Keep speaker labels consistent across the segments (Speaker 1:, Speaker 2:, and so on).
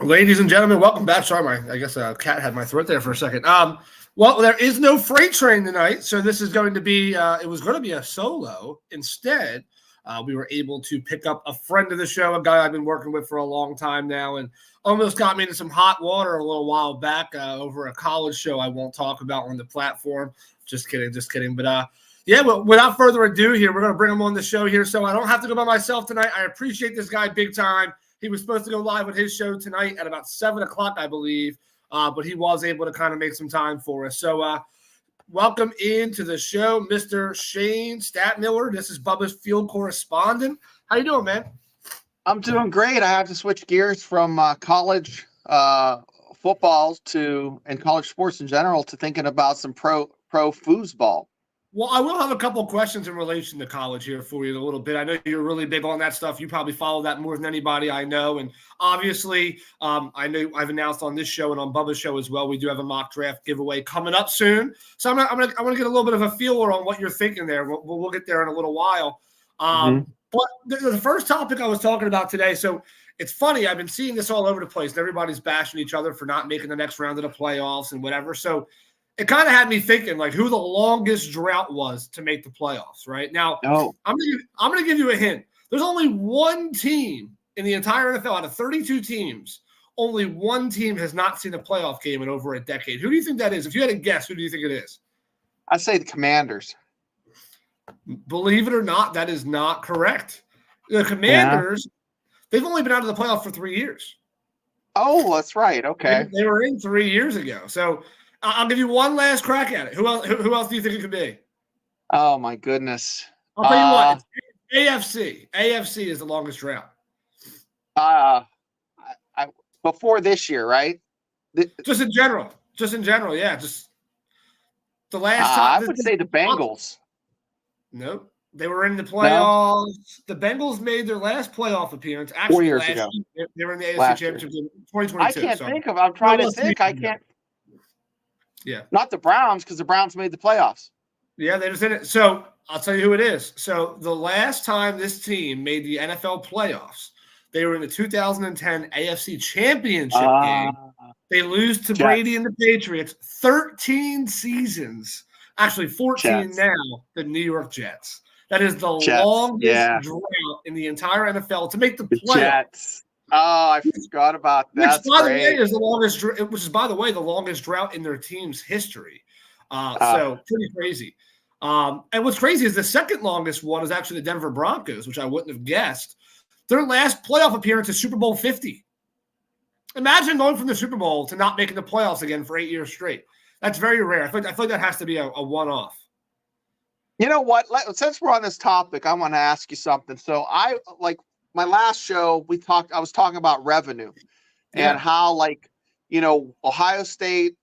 Speaker 1: Ladies and gentlemen, welcome back. Sorry, I guess a cat had my throat there for a second. Well, there is no freight train tonight, so this is going to be. It was going to be a solo. Instead, we were able to pick up a friend of the show, a guy I've been working with for a long time now, and almost got me into some hot water a little while back over a college show I won't talk about on the platform. Just kidding. But yeah, well, without further ado, here we're going to bring him on the show here, so I don't have to go by myself tonight. I appreciate this guy big time. He was supposed to go live with his show tonight at about 7 o'clock, I believe, but he was able to kind of make some time for us. So welcome into the show, Mr. Shane Stadtmiller. This is Bubba's field correspondent. How you doing, man?
Speaker 2: I'm doing great. I have to switch gears from college football and college sports in general to thinking about some pro foosball.
Speaker 1: Well, I will have a couple of questions in relation to college here for you in a little bit. I know you're really big on that stuff. You probably follow that more than anybody I know. And obviously, I know I've announced on this show and on Bubba's show as well, we do have a mock draft giveaway coming up soon. So I'm gonna get a little bit of a feeler on what you're thinking there. We'll get there in a little while. But the first topic I was talking about today, so it's funny. I've been seeing this all over the place. Everybody's bashing each other for not making the next round of the playoffs and whatever. So it kind of had me thinking, like, who the longest drought was to make the playoffs, right? Now, I'm going to give you a hint. There's only one team in the entire NFL out of 32 teams. Only one team has not seen a playoff game in over a decade. Who do you think that is? If you had to guess, who do you think it is?
Speaker 2: I'd say the Commanders.
Speaker 1: Believe it or not, that is not correct. The Commanders, they've only been out of the playoff for 3 years.
Speaker 2: Oh, that's right. Okay.
Speaker 1: They were in 3 years ago. So I'll give you one last crack at it. Who else do you think it could be?
Speaker 2: Oh, my goodness.
Speaker 1: I'll tell you what. It's AFC. AFC is the longest drought.
Speaker 2: Before this year, right?
Speaker 1: Just in general, yeah. Just the last time.
Speaker 2: I would say the Bengals.
Speaker 1: Nope. They were in the playoffs. No. The Bengals made their last playoff appearance. Actually,
Speaker 2: 4 years ago.
Speaker 1: They were in the AFC Championship in 2022.
Speaker 2: I can't think of. I'm trying to think. I can't.
Speaker 1: Yeah.
Speaker 2: Not the Browns, because the Browns made the playoffs.
Speaker 1: Yeah, they just did it. So I'll tell you who it is. So the last time this team made the NFL playoffs, they were in the 2010 AFC Championship game. They lose to Brady and the Patriots 13 seasons. Actually, 14 now, the New York Jets. That is the longest drought in the entire NFL to make the playoffs.
Speaker 2: Jets. Oh, I forgot about that.
Speaker 1: Which, by the way, is the longest. Which is, by the way, the longest drought in their team's history. So pretty crazy. And what's crazy is the second longest one is actually the Denver Broncos, which I wouldn't have guessed. Their last playoff appearance is Super Bowl 50. Imagine going from the Super Bowl to not making the playoffs again for 8 years straight. That's very rare. I feel like that has to be a one-off.
Speaker 2: You know what? Since we're on this topic, I want to ask you something. So my last show, I was talking about revenue and how, Ohio State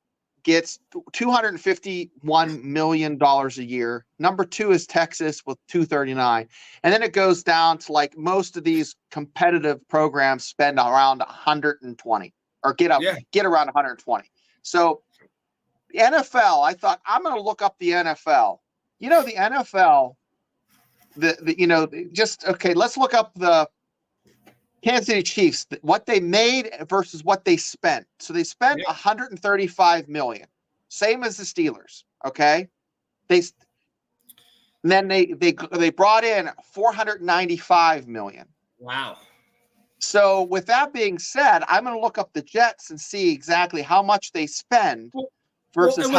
Speaker 2: gets $251 million a year. Number 2 is Texas with $239. And then it goes down to most of these competitive programs spend around 120 or get around 120. So the NFL, I thought I'm going to look up the NFL. The NFL, let's look up the Kansas City Chiefs, what they made versus what they spent. So they spent $135 million, same as the Steelers. Okay, then they brought in $495 million. Wow. So with that being said, I'm going to look up the Jets and see exactly how much they spend versus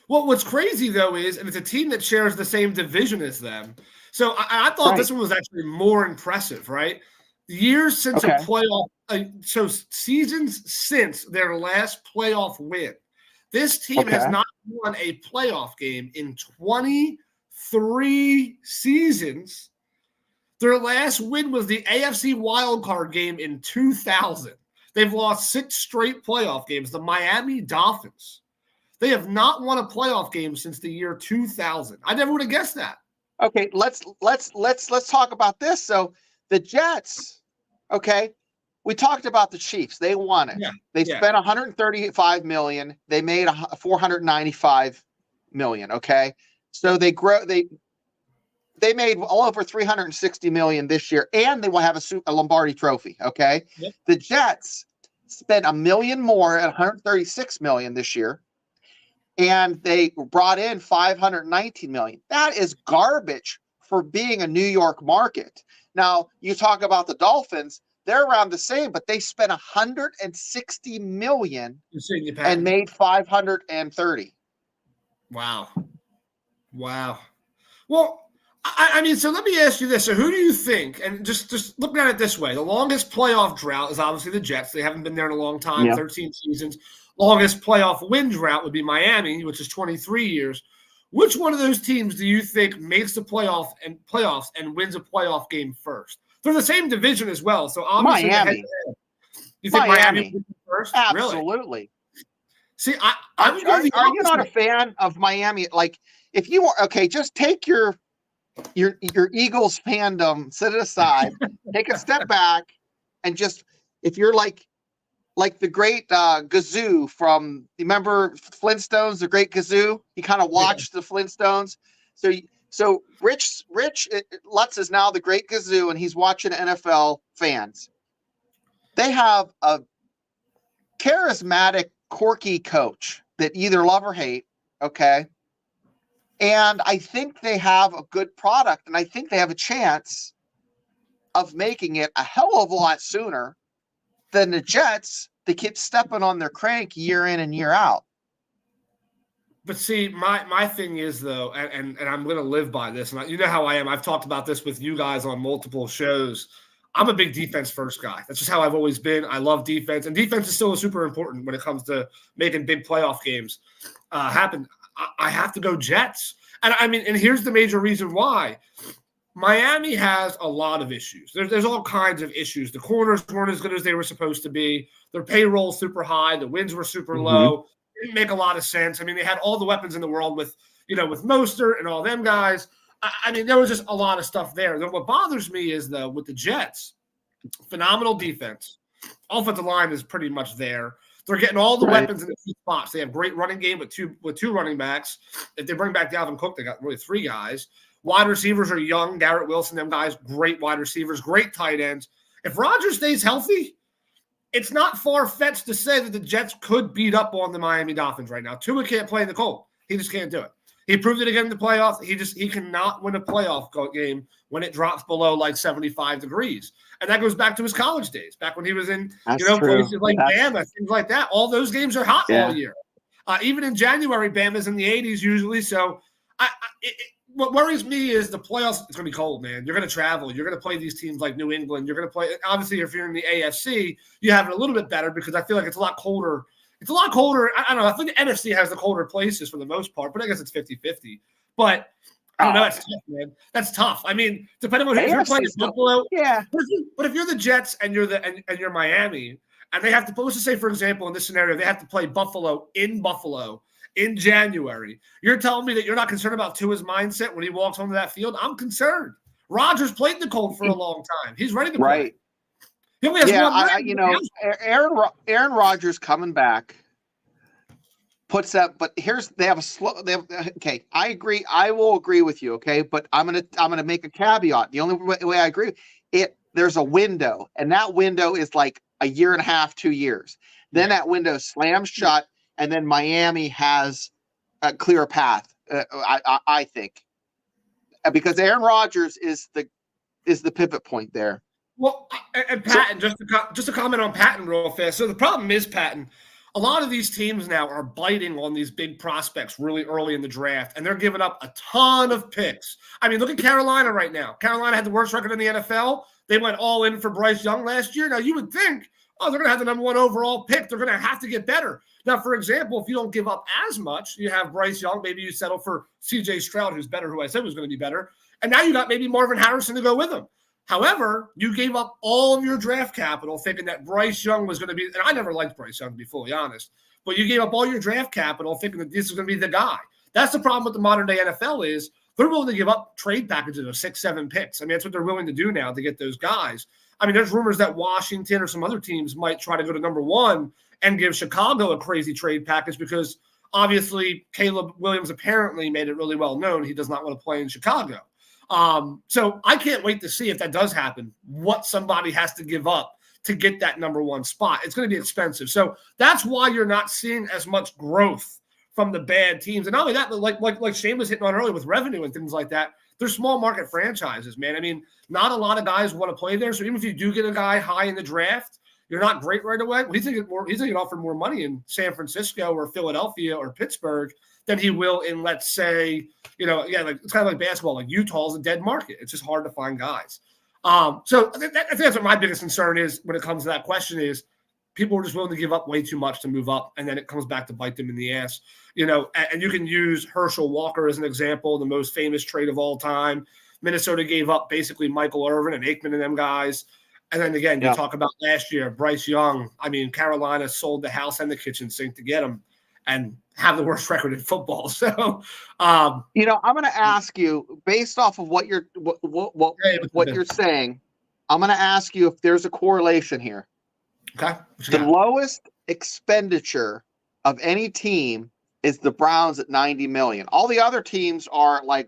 Speaker 1: Well, what's crazy though is, and it's a team that shares the same division as them. So I thought this one was actually more impressive, right? Years since a playoff, so seasons since their last playoff win. This team has not won a playoff game in 23 seasons. Their last win was the AFC wildcard game in 2000. They've lost 6 straight playoff games. The Miami Dolphins. They have not won a playoff game since the year 2000. I never would have guessed that.
Speaker 2: Okay, let's talk about this. So the Jets, we talked about the Chiefs. They won it. They spent $135 million. They made $495 million. Okay, so they grow. they made all over $360 million this year, and they will have a Lombardi Trophy. Okay,
Speaker 1: Yep.
Speaker 2: The Jets spent $1 million more at $136 million this year, and they brought in $519 million. That is garbage for being a New York market. Now you talk about the Dolphins; they're around the same, but they spent $160 million and made $530.
Speaker 1: Wow. Well, I mean, so let me ask you this. So who do you think, and just looking at it this way, the longest playoff drought is obviously the Jets. They haven't been there in a long time, 13 seasons. Longest playoff win drought would be Miami, which is 23 years. Which one of those teams do you think makes the playoffs and wins a playoff game first? They're the same division as well. So obviously
Speaker 2: Miami.
Speaker 1: You think Miami wins first?
Speaker 2: Absolutely.
Speaker 1: Really? See,
Speaker 2: are you not a fan of Miami? Like, if you are, okay, just take your Eagles fandom, set it aside, take a step back, and just, if you're like the great Gazoo from, remember Flintstones, the great Gazoo? He kind of watched the Flintstones. So Rich Lutz is now the great Gazoo, and he's watching NFL fans. They have a charismatic, quirky coach that either love or hate, okay? And I think they have a good product, and I think they have a chance of making it a hell of a lot sooner than the Jets. They keep stepping on their crank year in and year out.
Speaker 1: But see, my thing is, though, and I'm going to live by this, and you know how I am. I've talked about this with you guys on multiple shows. I'm a big defense first guy. That's just how I've always been. I love defense, and defense is still super important when it comes to making big playoff games happen. I have to go Jets. And I mean, and here's the major reason why. Miami has a lot of issues. There's all kinds of issues. The corners weren't as good as they were supposed to be. Their payroll's super high. The wins were super low. It didn't make a lot of sense. I mean, they had all the weapons in the world with Mostert and all them guys. I mean, there was just a lot of stuff there. What bothers me is, though, with the Jets, phenomenal defense. Offensive line is pretty much there. They're getting all the weapons in the key spots. They have great running game with two running backs. If they bring back Dalvin Cook, they got really three guys. Wide receivers are young. Garrett Wilson, them guys, great wide receivers, great tight ends. If Rodgers stays healthy, it's not far-fetched to say that the Jets could beat up on the Miami Dolphins right now. Tua can't play in the cold. He just can't do it. He proved it again in the playoffs. He cannot win a playoff game when it drops below like 75 degrees. And that goes back to his college days, back when he was in places like Bama, things like that. All those games are hot all year. Even in January, Bama's in the 80s usually. So what worries me is the playoffs. It's going to be cold, man. You're going to travel. You're going to play these teams like New England. You're going to play – obviously, if you're in the AFC, you have it a little bit better because I feel like it's a lot colder. It's a lot colder. I don't know. I think the NFC has the colder places for the most part, but I guess it's 50-50. But I don't know. That's tough, man. That's tough. I mean, depending on if you're playing Buffalo. Yeah. But if you're the Jets and you're and you're Miami, and they have to – let's just say, for example, in this scenario, they have to play Buffalo in January. You're telling me that you're not concerned about Tua's mindset when he walks onto that field? I'm concerned. Rodgers played in the cold for a long time. He's ready to play.
Speaker 2: Right.
Speaker 1: He only has
Speaker 2: Aaron Rodgers coming back puts that, but okay, I agree. I will agree with you. Okay. But I'm going to make a caveat. The only way I agree there's a window, and that window is like a year and a half, 2 years. Then that window slams shut. And then Miami has a clear path, I think, because Aaron Rodgers is the pivot point there.
Speaker 1: Well, and Patton, just to comment on Patton real fast. So the problem is, Patton, a lot of these teams now are biting on these big prospects really early in the draft, and they're giving up a ton of picks. I mean, look at Carolina right now. Carolina had the worst record in the NFL. They went all in for Bryce Young last year. Now, you would think, they're going to have the number one overall pick. They're going to have to get better. Now, for example, if you don't give up as much, you have Bryce Young. Maybe you settle for C.J. Stroud, who's better, who I said was going to be better. And now you got maybe Marvin Harrison to go with him. However, you gave up all of your draft capital thinking that Bryce Young was going to be – and I never liked Bryce Young, to be fully honest. But you gave up all your draft capital thinking that this is going to be the guy. That's the problem with the modern-day NFL is they're willing to give up trade packages of 6, 7 picks. I mean, that's what they're willing to do now to get those guys. I mean, there's rumors that Washington or some other teams might try to go to number 1 and give Chicago a crazy trade package because obviously Caleb Williams apparently made it really well known he does not want to play in Chicago. So I can't wait to see if that does happen, what somebody has to give up to get that number one spot. It's going to be expensive. So that's why you're not seeing as much growth from the bad teams. And not only that, but like Shane was hitting on earlier with revenue and things like that, they're small market franchises, man. I mean, not a lot of guys want to play there. So even if you do get a guy high in the draft, you're not great right away. Well, he's going to get offered more money in San Francisco or Philadelphia or Pittsburgh than he will in, let's say, like it's kind of like basketball. Like Utah's a dead market. It's just hard to find guys. So I think that's what my biggest concern is when it comes to that question is people are just willing to give up way too much to move up, and then it comes back to bite them in the ass. And you can use Herschel Walker as an example, the most famous trade of all time. Minnesota gave up basically Michael Irvin and Aikman and them guys. And then again, you talk about last year, Bryce Young. I mean, Carolina sold the house and the kitchen sink to get him and have the worst record in football. So,
Speaker 2: I'm going to ask you, based off of what you're saying, I'm going to ask you if there's a correlation here.
Speaker 1: Okay.
Speaker 2: The lowest expenditure of any team is the Browns at $90 million. All the other teams are like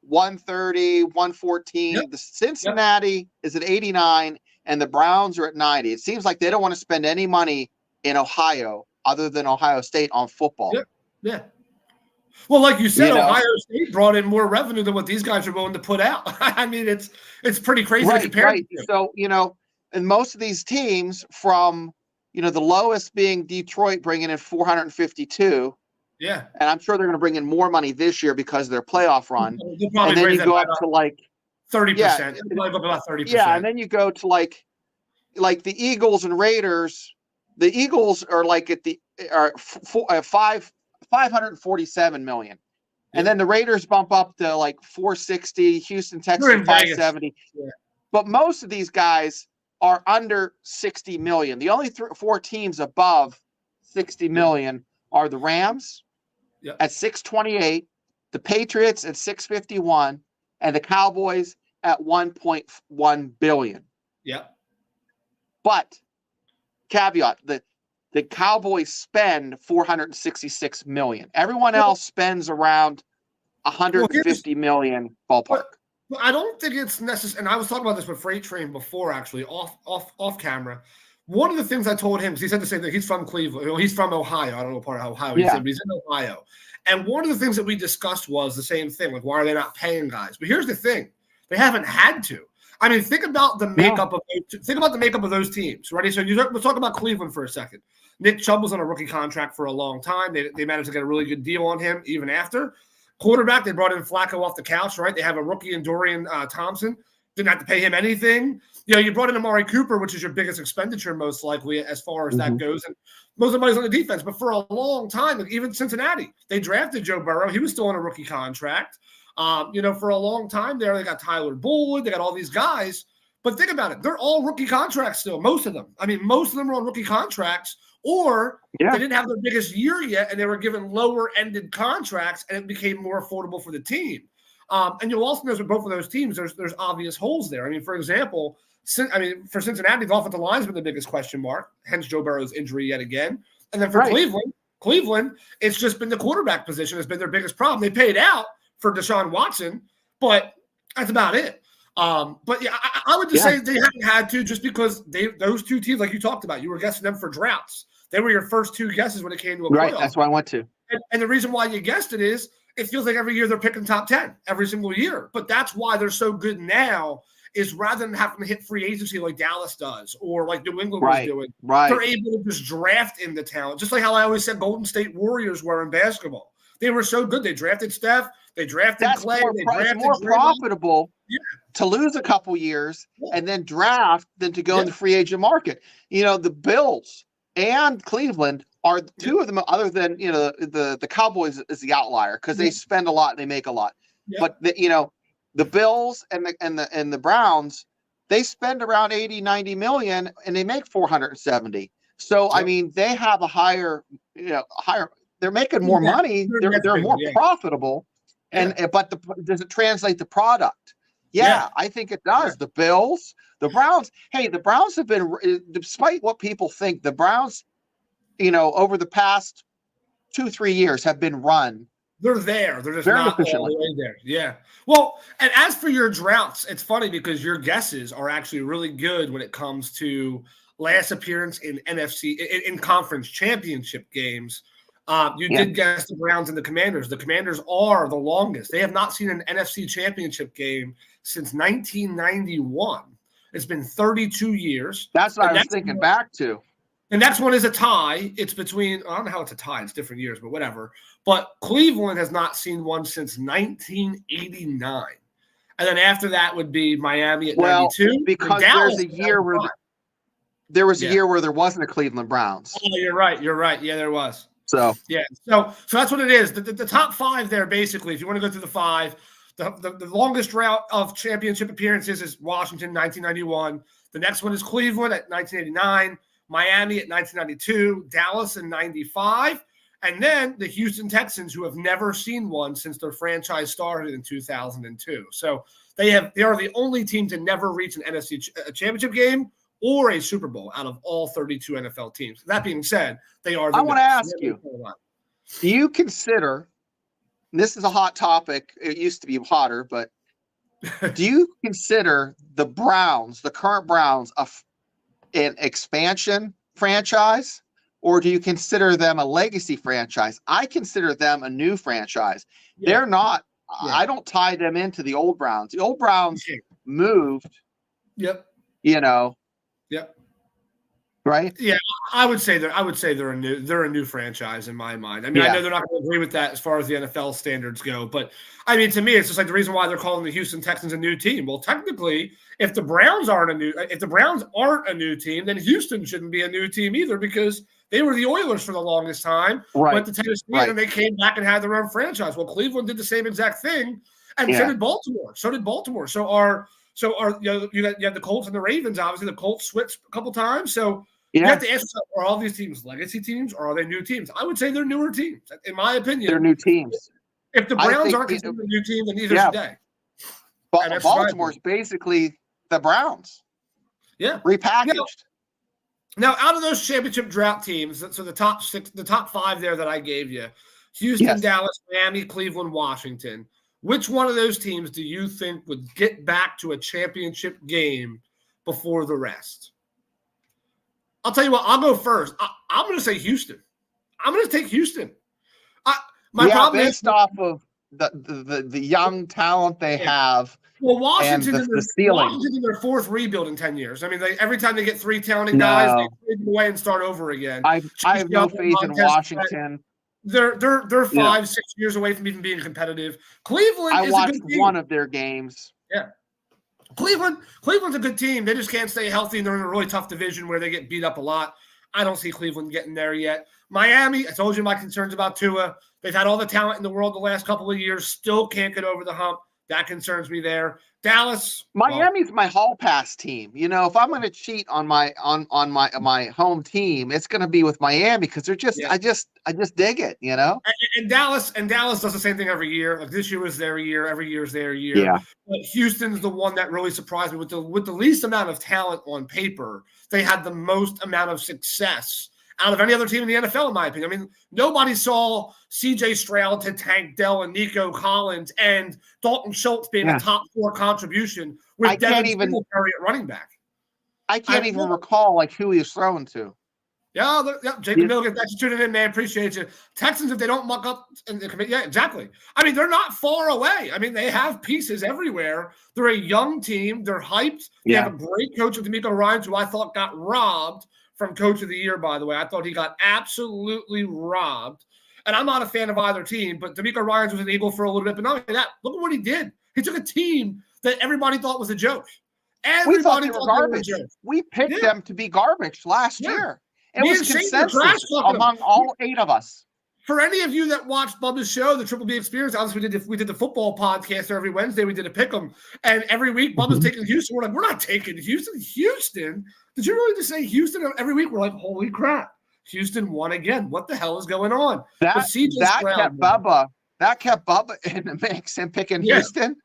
Speaker 2: 130, 114. Yep. The Cincinnati is at 89, and the Browns are at 90. It seems like they don't want to spend any money in Ohio other than Ohio State on football.
Speaker 1: Yeah. Well, like you said, Ohio State brought in more revenue than what these guys are willing to put out. I mean, it's pretty crazy to compare.
Speaker 2: Right. So, and most of these teams from, the lowest being Detroit bringing in 452.
Speaker 1: Yeah.
Speaker 2: And I'm sure they're going to bring in more money this year because of their playoff run. And then you go up to like
Speaker 1: 30%. Yeah, go up about 30%.
Speaker 2: Yeah, and then you go to like the Eagles and Raiders. The Eagles are like at the 547 million. And then the Raiders bump up to like 460, Houston Texans 570. Yeah. But most of these guys are under 60 million. The only four teams above 60 million are the Rams at 628, the Patriots at 651, and the Cowboys at 1.1 billion.
Speaker 1: Yeah.
Speaker 2: But caveat, the Cowboys spend 466 million. Everyone else spends around 150 million ballpark.
Speaker 1: I don't think it's necessary. And I was talking about this with Freight Train before, actually, off camera. One of the things I told him, because he said the same thing, he's from Cleveland. He's from Ohio. I don't know what part of Ohio he's in, but he's in Ohio. And one of the things that we discussed was the same thing, like why are they not paying guys? But here's the thing. They haven't had to. I mean, think about the makeup of those teams, right? So let's talk about Cleveland for a second. Nick Chubb was on a rookie contract for a long time. They managed to get a really good deal on him even after. Quarterback, they brought in Flacco off the couch, right? They have a rookie in Dorian Thompson. Didn't have to pay him anything. You brought in Amari Cooper, which is your biggest expenditure most likely as far as that goes. And most of the money's on the defense. But for a long time, like even Cincinnati, they drafted Joe Burrow. He was still on a rookie contract. For a long time there, they got Tyler Boyd. They got all these guys. But think about it. They're all rookie contracts still, most of them. I mean, most of them are on rookie contracts. Or they didn't have their biggest year yet, and they were given lower-ended contracts, and it became more affordable for the team. And you'll also notice with both of those teams, there's obvious holes there. I mean, for example, for Cincinnati, the offensive line's been the biggest question mark, hence Joe Burrow's injury yet again. And then for Cleveland, it's just been the quarterback position has been their biggest problem. They paid out for Deshaun Watson, but that's about it. But yeah, I would just say they haven't had to just because those two teams, like you talked about, you were guessing them for droughts. They were your first two guesses when it came to a playoff.
Speaker 2: Right, that's why I went to.
Speaker 1: And the reason why you guessed it is it feels like every year they're picking top 10 every single year. But that's why they're so good now is rather than having to hit free agency like Dallas does or like New England was doing, they're able to just draft in the talent. Just like how I always said Golden State Warriors were in basketball. They were so good. They drafted Steph. They drafted Clay.
Speaker 2: It's more profitable to lose a couple years and then draft than to go in the free agent market. The Bills and Cleveland are two of them, other than the Cowboys is the outlier because they spend a lot and they make a lot. But the Bills and the Browns, they spend around 80-90 million and they make 470. So I mean, they have a higher. They're making more money. They're more profitable. But does it translate to product? Yeah, I think it does. The Bills, the Browns. Hey, the Browns have been, despite what people think, the Browns, over the past 2-3 years have been run
Speaker 1: They're there. They're just
Speaker 2: very
Speaker 1: not
Speaker 2: efficiently.
Speaker 1: all the way there. Yeah. Well, and as for your droughts, it's funny because your guesses are actually really good when it comes to last appearance in NFC in conference championship games. You did guess the Browns and the Commanders. The Commanders are the longest. They have not seen an NFC championship game since 1991. It's been 32 years.
Speaker 2: That's what I was thinking back to.
Speaker 1: The next one is a tie. It's between, I don't know how it's a tie. It's different years, but whatever. But Cleveland has not seen one since 1989. And then after that would be Miami at 92.
Speaker 2: Because there's a year where there was a year where there wasn't a Cleveland Browns.
Speaker 1: Oh, you're right. You're right. Yeah, there was.
Speaker 2: So
Speaker 1: that's what it is. The top five there, basically, if you want to go through the five, the longest route of championship appearances is Washington, 1991. The next one is Cleveland at 1989. Miami at 1992, Dallas in 95, and then the Houston Texans, who have never seen one since their franchise started in 2002. So they are the only team to never reach an NFC championship game or a Super Bowl out of all 32 NFL teams. That being said, they are. I
Speaker 2: want to ask you: do you consider? This is a hot topic. It used to be hotter, but do you consider the Browns, the current Browns, an expansion franchise, or do you consider them a legacy franchise? I consider them a new franchise. They're not. I don't tie them into the old Browns. The old Browns moved.
Speaker 1: Yep.
Speaker 2: Yep. Right.
Speaker 1: Yeah, I would say they're a new franchise in my mind. I mean, I know they're not going to agree with that as far as the NFL standards go, but I mean, to me, it's just like the reason why they're calling the Houston Texans a new team. Well, technically, if the Browns aren't a new team, then Houston shouldn't be a new team either because they were the Oilers for the longest time.
Speaker 2: Right.
Speaker 1: Went to Tennessee and they came back and had their own franchise. Well, Cleveland did the same exact thing, and so did Baltimore. So you have the Colts and the Ravens. Obviously, the Colts switched a couple times. So you have to ask yourself, are all these teams legacy teams or are they new teams? I would say they're newer teams. In my opinion,
Speaker 2: they're new teams.
Speaker 1: If the Browns aren't considered a new team, then neither is today.
Speaker 2: But Baltimore's basically the Browns.
Speaker 1: Yeah.
Speaker 2: Repackaged.
Speaker 1: Now, out of those championship drought teams, so the top five there that I gave you, Houston, Dallas, Miami, Cleveland, Washington, which one of those teams do you think would get back to a championship game before the rest? I'll tell you what, I'll go first. I'm going to say Houston. I'm going to take Houston. My problem
Speaker 2: based off of the young talent they have.
Speaker 1: Well, Washington
Speaker 2: in
Speaker 1: their fourth rebuild in 10 years. I mean, every time they get three talented guys, they trade them away and start over again.
Speaker 2: I have no faith in Washington.
Speaker 1: They're 5-6 years away from even being competitive. Cleveland. I
Speaker 2: watched one of their games.
Speaker 1: Yeah. Cleveland's a good team. They just can't stay healthy, and they're in a really tough division where they get beat up a lot. I don't see Cleveland getting there yet. Miami, I told you my concerns about Tua. They've had all the talent in the world the last couple of years, still can't get over the hump. That concerns me there. Dallas,
Speaker 2: Miami's my hall pass team. If I'm going to cheat on my home team, it's going to be with Miami because they're just I just dig it.
Speaker 1: And Dallas does the same thing every year. Like this year was their year. Every year is their year.
Speaker 2: Yeah.
Speaker 1: But Houston's the one that really surprised me with the least amount of talent on paper. They had the most amount of success out of any other team in the NFL, in my opinion. I mean, nobody saw C.J. Stroud to Tank Dell and Nico Collins and Dalton Schultz being a top 4 contribution with Devin Singletary at running back.
Speaker 2: I can't even recall who he was throwing to.
Speaker 1: Yeah, Jacob Miller, thanks for tuning in, man. Appreciate you. Texans, if they don't muck up in the committee, exactly. I mean, they're not far away. I mean, they have pieces everywhere. They're a young team. They're hyped. They have a great coach with D'Amico Ryans, who I thought got robbed from Coach of the Year, by the way. I thought he got absolutely robbed. And I'm not a fan of either team, but D'Amico Ryans was an Eagle for a little bit. But not only that, look at what he did. He took a team that everybody thought was a joke.
Speaker 2: We thought they were garbage. We picked them to be garbage last year. It was consensus among all 8 of us.
Speaker 1: For any of you that watched Bubba's show, the Triple B Experience, obviously we did the football podcast every Wednesday. We did a pick'em, and every week Bubba's taking Houston. We're like, we're not taking Houston. Houston? Did you really just say Houston? Every week we're like, holy crap! Houston won again. What the hell is going on?
Speaker 2: That kept Bubba in the mix and picking Houston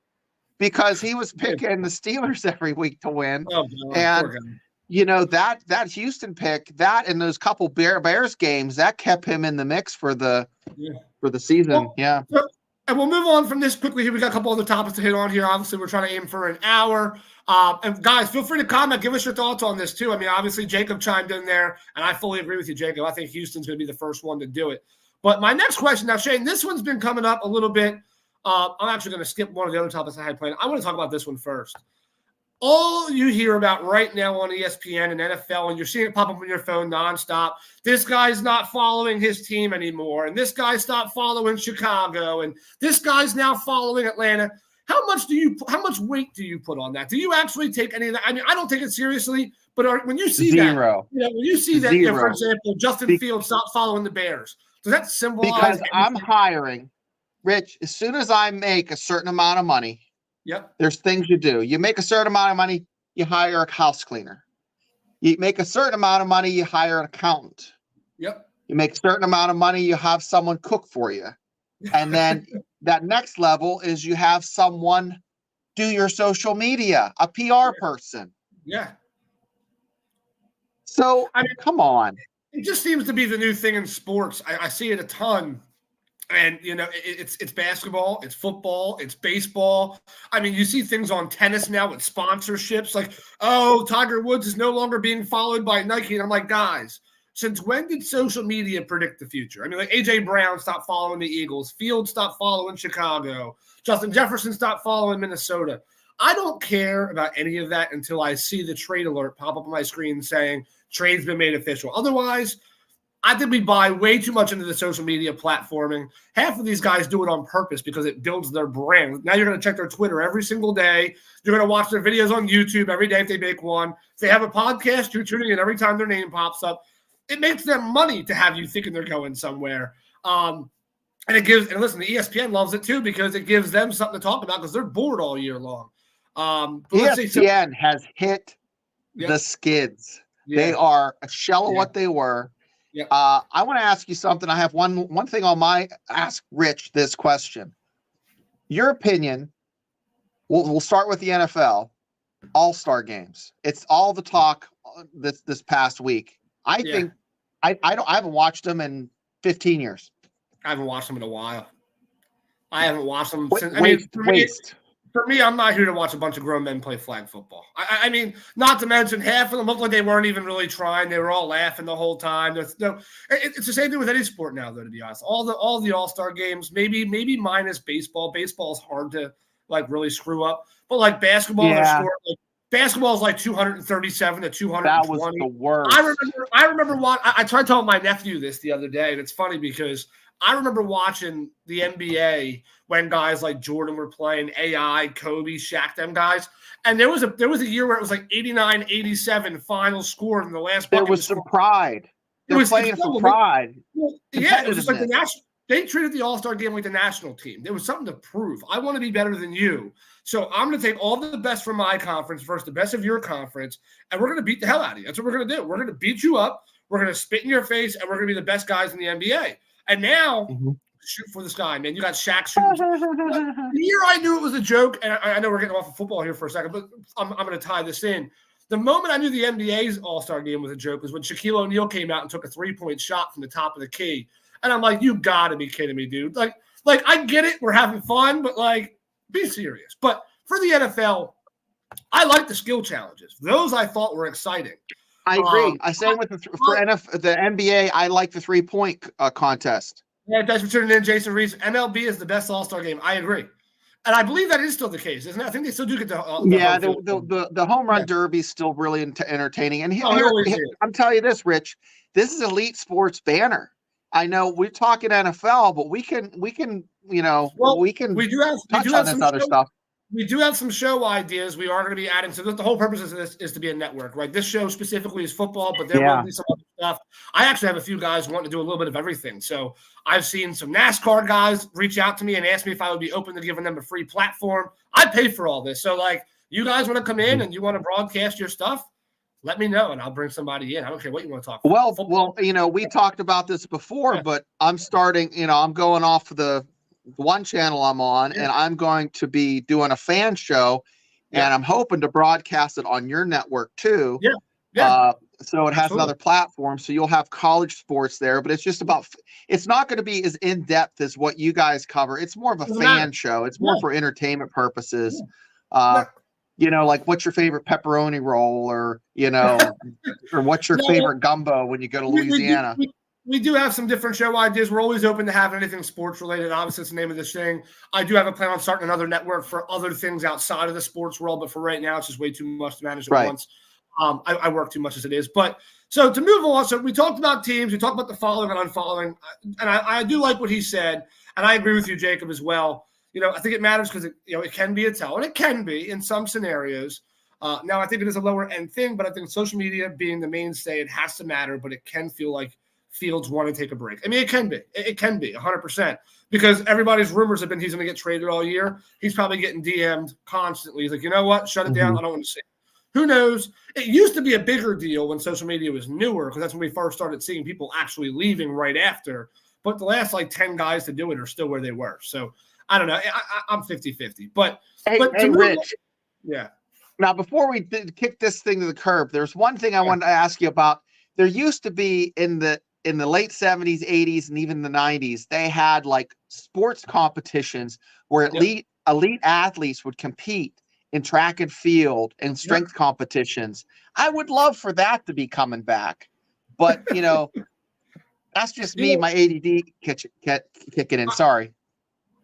Speaker 2: because he was picking the Steelers every week to win.
Speaker 1: Oh,
Speaker 2: and that Houston pick, that in those couple Bears games, that kept him in the mix for the for the season.
Speaker 1: Well,
Speaker 2: yeah.
Speaker 1: And we'll move on from this quickly here. We got a couple other topics to hit on here. Obviously, we're trying to aim for an hour. And guys, feel free to comment. Give us your thoughts on this too. I mean, obviously, Jacob chimed in there, and I fully agree with you, Jacob. I think Houston's going to be the first one to do it. But my next question now, Shane, this one's been coming up a little bit. I'm actually going to skip one of the other topics I had planned. I want to talk about this one first. All you hear about right now on ESPN and NFL, and you're seeing it pop up on your phone nonstop, this guy's not following his team anymore, and this guy stopped following Chicago, and this guy's now following Atlanta. How much weight do you put on that? Do you actually take any of that? I mean, I don't take it seriously, but when you see
Speaker 2: Zero.
Speaker 1: that, when you see that, for example, Justin Fields stopped following the Bears, does that symbolize
Speaker 2: because
Speaker 1: anything?
Speaker 2: I'm hiring, Rich, as soon as I make a certain amount of money,
Speaker 1: yep,
Speaker 2: there's things you do. You make a certain amount of money, you hire a house cleaner. You make a certain amount of money, you hire an accountant.
Speaker 1: Yep.
Speaker 2: You make a certain amount of money, you have someone cook for you. And then that next level is you have someone do your social media, a PR person.
Speaker 1: Yeah.
Speaker 2: So, I mean, come on.
Speaker 1: It just seems to be the new thing in sports. I see it a ton. And, it's basketball, it's football, it's baseball. I mean, you see things on tennis now with sponsorships like, oh, Tiger Woods is no longer being followed by Nike. And I'm like, guys, since when did social media predict the future? I mean, like A.J. Brown stopped following the Eagles. Fields stopped following Chicago. Justin Jefferson stopped following Minnesota. I don't care about any of that until I see the trade alert pop up on my screen saying trade's been made official. Otherwise, I think we buy way too much into the social media platforming. Half of these guys do it on purpose because it builds their brand. Now you're going to check their Twitter every single day. You're going to watch their videos on YouTube every day if they make one. If they have a podcast, you're tuning in every time their name pops up. It makes them money to have you thinking they're going somewhere. And listen, the ESPN loves it too because it gives them something to talk about because they're bored all year long.
Speaker 2: ESPN has hit the skids. Yeah. They are a shell of what they were.
Speaker 1: Yeah.
Speaker 2: I want to ask you something. I have one thing on my ask Rich this question. Your opinion. We'll start with the NFL All-Star games. It's all the talk this past week. I think I haven't watched them in 15 years.
Speaker 1: I haven't watched them in a while. I haven't watched them since. For me, I'm not here to watch a bunch of grown men play flag football. I mean, not to mention half of them looked like they weren't even really trying. They were all laughing the whole time. It's the same thing with any sport now, though. To be honest, all the All-Star games, maybe minus baseball. Baseball is hard to really screw up, but like basketball, basketball is like 237 to 220.
Speaker 2: That was the worst.
Speaker 1: I remember what I tried telling my nephew this the other day, and it's funny because I remember watching the NBA when guys like Jordan were playing, AI, Kobe, Shaq, them guys. And there was a year where it was like 89-87 final score in the last bucket.
Speaker 2: There was some pride. They were playing for pride.
Speaker 1: Yeah, it was just like the national. They treated the All-Star game like the national team. There was something to prove. I want to be better than you. So I'm going to take all the best from my conference versus the best of your conference, and we're going to beat the hell out of you. That's what we're going to do. We're going to beat you up. We're going to spit in your face, and we're going to be the best guys in the NBA. And now, shoot for the sky, man. You got Shaq shooting. The year I knew it was a joke, and I know we're getting off of football here for a second, but I'm going to tie this in. The moment I knew the NBA's All-Star game was a joke was when Shaquille O'Neal came out and took a three-point shot from the top of the key. And I'm like, you got to be kidding me, dude. Like I get it. We're having fun, but be serious. But for the NFL, I like the skill challenges. Those I thought were exciting.
Speaker 2: I agree. I said with the NBA, I like the 3-point contest.
Speaker 1: Yeah, thanks for tuning in, Jason Reese. MLB is the best All-Star game. I agree. And I believe that is still the case, isn't it? I think they still do get the
Speaker 2: home run derby is still really entertaining. And I'm telling you this, Rich, this is elite sports banner. I know we're talking NFL, but we can touch on this other stuff.
Speaker 1: We do have some show ideas. We are going to be adding. So the whole purpose of this is to be a network, right? This show specifically is football, but there will be some other stuff. I actually have a few guys wanting to do a little bit of everything. So I've seen some NASCAR guys reach out to me and ask me if I would be open to giving them a free platform. I pay for all this. So you guys want to come in and you want to broadcast your stuff, let me know and I'll bring somebody in. I don't care what you want to talk about.
Speaker 2: Well, we talked about this before, but I'm starting, I'm going off the one channel I'm on, and I'm going to be doing a fan show, and I'm hoping to broadcast it on your network too. So it has
Speaker 1: Absolutely.
Speaker 2: another platform. So you'll have college sports there, but it's just about, it's not going to be as in depth as what you guys cover. It's more of a
Speaker 1: Doesn't
Speaker 2: fan
Speaker 1: matter.
Speaker 2: show. It's more
Speaker 1: Yeah.
Speaker 2: for entertainment purposes.
Speaker 1: Yeah.
Speaker 2: Like what's your favorite pepperoni roll, or, or what's your
Speaker 1: No,
Speaker 2: favorite gumbo when you go to
Speaker 1: we, we do
Speaker 2: Louisiana?
Speaker 1: we do have some different show ideas. We're always open to have anything sports related. Obviously, it's the name of this thing. I do have a plan on starting another network for other things outside of the sports world, but for right now, it's just way too much to manage at
Speaker 2: Right.
Speaker 1: once. I work too much as it is. But so to move on, so we talked about teams, we talked about the following and unfollowing, and I do like what he said, and I agree with you, Jacob, as well. I think it matters because it can be a tell, and it can be in some scenarios. Now, I think it is a lower end thing, but I think social media being the mainstay, it has to matter, but it can feel like Fields want to take a break. I mean, it can be. It can be 100% because everybody's rumors have been he's going to get traded all year. He's probably getting DM'd constantly. He's like, you know what? Shut it down. I don't want to see it. Who knows? It used to be a bigger deal when social media was newer because that's when we first started seeing people actually leaving right after. But the last 10 guys to do it are still where they were. So I don't know. I'm 50-50. But
Speaker 2: Hey, Rich.
Speaker 1: Yeah.
Speaker 2: Now, before we kick this thing to the curb, there's one thing I wanted to ask you about. There used to be in the late 70s, 80s, and even the 90s, they had sports competitions where elite athletes would compete in track and field and strength competitions. I would love for that to be coming back. But, that's just me, my ADD kicking in. Sorry.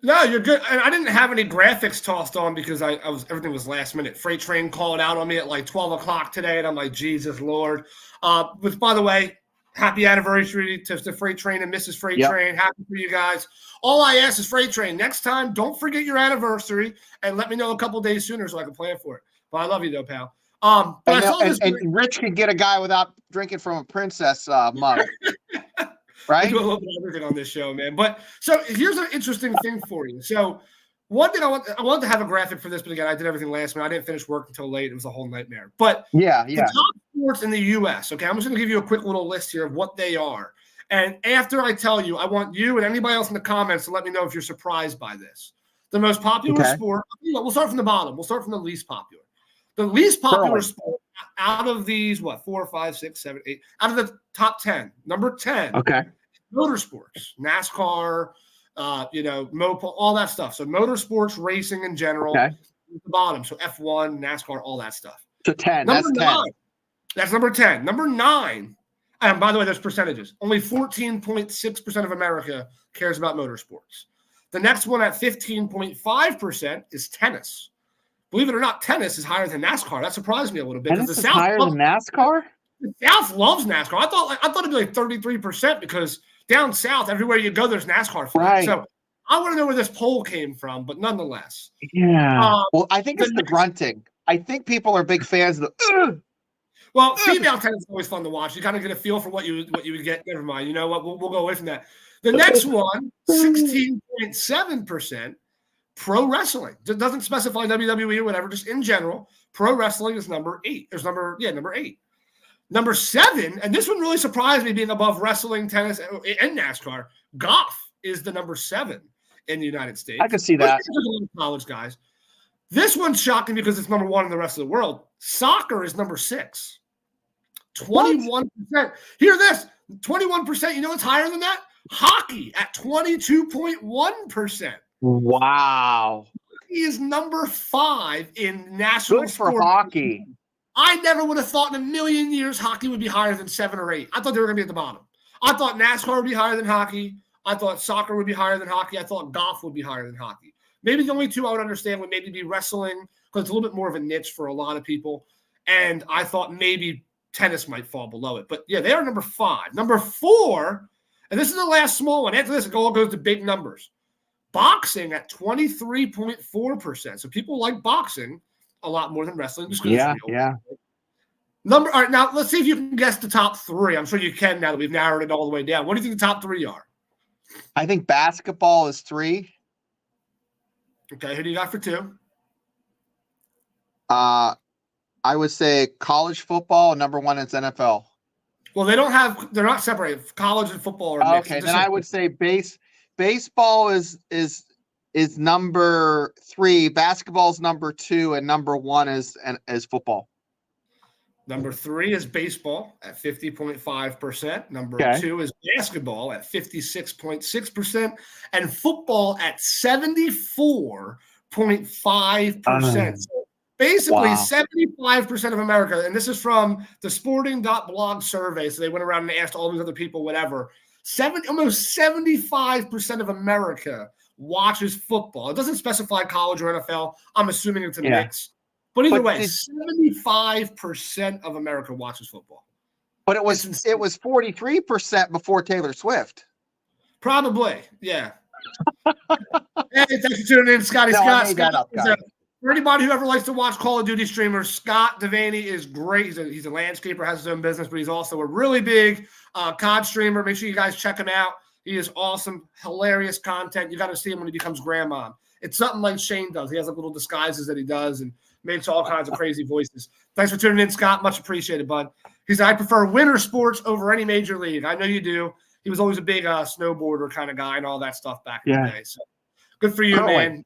Speaker 1: No, you're good. And I didn't have any graphics tossed on because everything was last minute. Freight Train called out on me at 12 o'clock today, and I'm like, Jesus Lord. Which, by the way, happy anniversary to Freight Train and Mrs. Freight Train. Happy for you guys. All I ask is Freight Train, next time, don't forget your anniversary and let me know a couple days sooner so I can plan for it. But I love you though, pal. But I saw this.
Speaker 2: And Rich can get a guy without drinking from a princess mug. Right?
Speaker 1: We do a little bit of everything on this show, man. But so here's an interesting thing for you. So one thing I wanted to have a graphic for this, but again, I did everything last minute. I didn't finish work until late. It was a whole nightmare. But the top sports in the U.S., okay, I'm just going to give you a quick little list here of what they are. And after I tell you, I want you and anybody else in the comments to let me know if you're surprised by this. The most popular sport, we'll start from the bottom. We'll start from the least popular. The least popular sport out of these, 4, 5, 6, 7, 8, out of the top 10, number 10.
Speaker 2: Okay.
Speaker 1: Motorsports, NASCAR, Mopo, all that stuff. So motorsports, racing in general, at the bottom. So F1, NASCAR, all that stuff.
Speaker 2: So 10.
Speaker 1: Number
Speaker 2: That's
Speaker 1: 9.
Speaker 2: 10.
Speaker 1: That's number 10. Number 9. And by the way, there's percentages. Only 14.6% of America cares about motorsports. The next one at 15.5% is tennis. Believe it or not, tennis is higher than NASCAR. That surprised me a little bit.
Speaker 2: Tennis is higher than NASCAR?
Speaker 1: The South loves NASCAR. I thought it'd be 33% because down south, everywhere you go, there's NASCAR fans.
Speaker 2: Right.
Speaker 1: So I want to know where this poll came from, but nonetheless.
Speaker 2: Yeah. Well, I think it's the grunting. I think people are big fans of the.
Speaker 1: Well, female tennis is always fun to watch. You kind of get a feel for what you would get. Never mind. You know what? We'll go away from that. The next one, 16.7%, pro wrestling. It doesn't specify WWE or whatever, just in general. Pro wrestling is number 8. There's number 8. Number 7, and this one really surprised me being above wrestling, tennis, and NASCAR. Golf is the number 7 in the United States.
Speaker 2: I can see that.
Speaker 1: College guys. This one's shocking because it's number 1 in the rest of the world. Soccer is number 6. 21%. Hear this. 21%. You know what's higher than that? Hockey at 22.1%.
Speaker 2: Wow.
Speaker 1: Hockey is number 5 in national
Speaker 2: Good for
Speaker 1: sport.
Speaker 2: hockey.
Speaker 1: I never would have thought in a million years hockey would be higher than 7 or 8. I thought they were going to be at the bottom. I thought NASCAR would be higher than hockey. I thought soccer would be higher than hockey. I thought golf would be higher than hockey. Maybe the only 2 I would understand would maybe be wrestling because it's a little bit more of a niche for a lot of people. And I thought maybe tennis might fall below it. But, yeah, they are number 5. Number 4, and this is the last small one. After this, it all goes to big numbers. Boxing at 23.4%. So people like boxing a lot more than wrestling.
Speaker 2: Yeah.
Speaker 1: All right, now let's see if you can guess the top 3. I'm sure you can now that we've narrowed it all the way down. What do you think the top 3 are?
Speaker 2: I think basketball is 3.
Speaker 1: Okay, who do you got for 2?
Speaker 2: I would say college football. Number 1 is NFL.
Speaker 1: Well, they're not separated. College and football are mixed.
Speaker 2: Okay, then I would say baseball is number 3, basketball is number 2, and number 1 is football.
Speaker 1: Number 3 is baseball at 50.5%. Number
Speaker 2: Okay.
Speaker 1: 2 is basketball at 56.6%. And football at 74.5%. So basically,
Speaker 2: Wow.
Speaker 1: 75% of America, and this is from the sporting.blog survey. So they went around and asked all these other people, whatever. Almost 75% of America watches football. It doesn't specify college or NFL. I'm assuming it's a mix. But either way, 75% of America watches football.
Speaker 2: But it was 43% before Taylor Swift.
Speaker 1: Probably, yeah. Hey, thanks for tuning in, Scotty Scott.
Speaker 2: I made that up, guys.
Speaker 1: For anybody who ever likes to watch Call of Duty streamers, Scott Devaney is great. He's a landscaper, has his own business, but he's also a really big COD streamer. Make sure you guys check him out. He is awesome, hilarious content. You got to see him when he becomes grandma. It's something like Shane does. He has like little disguises that he does and makes all kinds of crazy voices. Thanks for tuning in, Scott. Much appreciated, bud. He said, I prefer winter sports over any major league. I know you do. He was always a big snowboarder kind of guy and all that stuff back in the day. So good for you, man.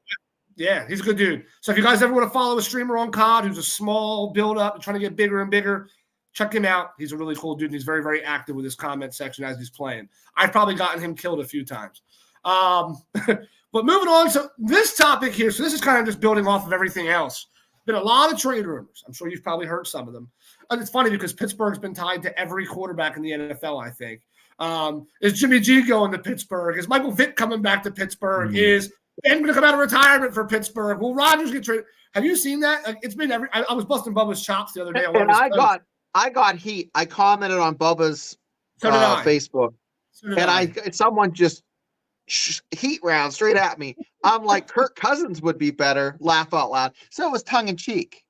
Speaker 1: Yeah, he's a good dude. So if you guys ever want to follow a streamer on COD who's a small build-up and trying to get bigger and bigger, check him out. He's a really cool dude. And he's very, very active with his comment section as he's playing. I've probably gotten him killed a few times. But moving on, so this topic here, so this is kind of just building off of everything else. Been a lot of trade rumors. I'm sure you've probably heard some of them. And it's funny because Pittsburgh's been tied to every quarterback in the NFL, I think. Is Jimmy G going to Pittsburgh? Is Michael Vick coming back to Pittsburgh? Is Ben going to come out of retirement for Pittsburgh? Will Rodgers get traded? Have you seen that? It's been I was busting Bubba's chops the other day.
Speaker 2: And I got heat. I commented on Bubba's Facebook. And someone just heat round straight at me. I'm like, Kirk Cousins would be better, laugh out loud. So it was tongue in cheek.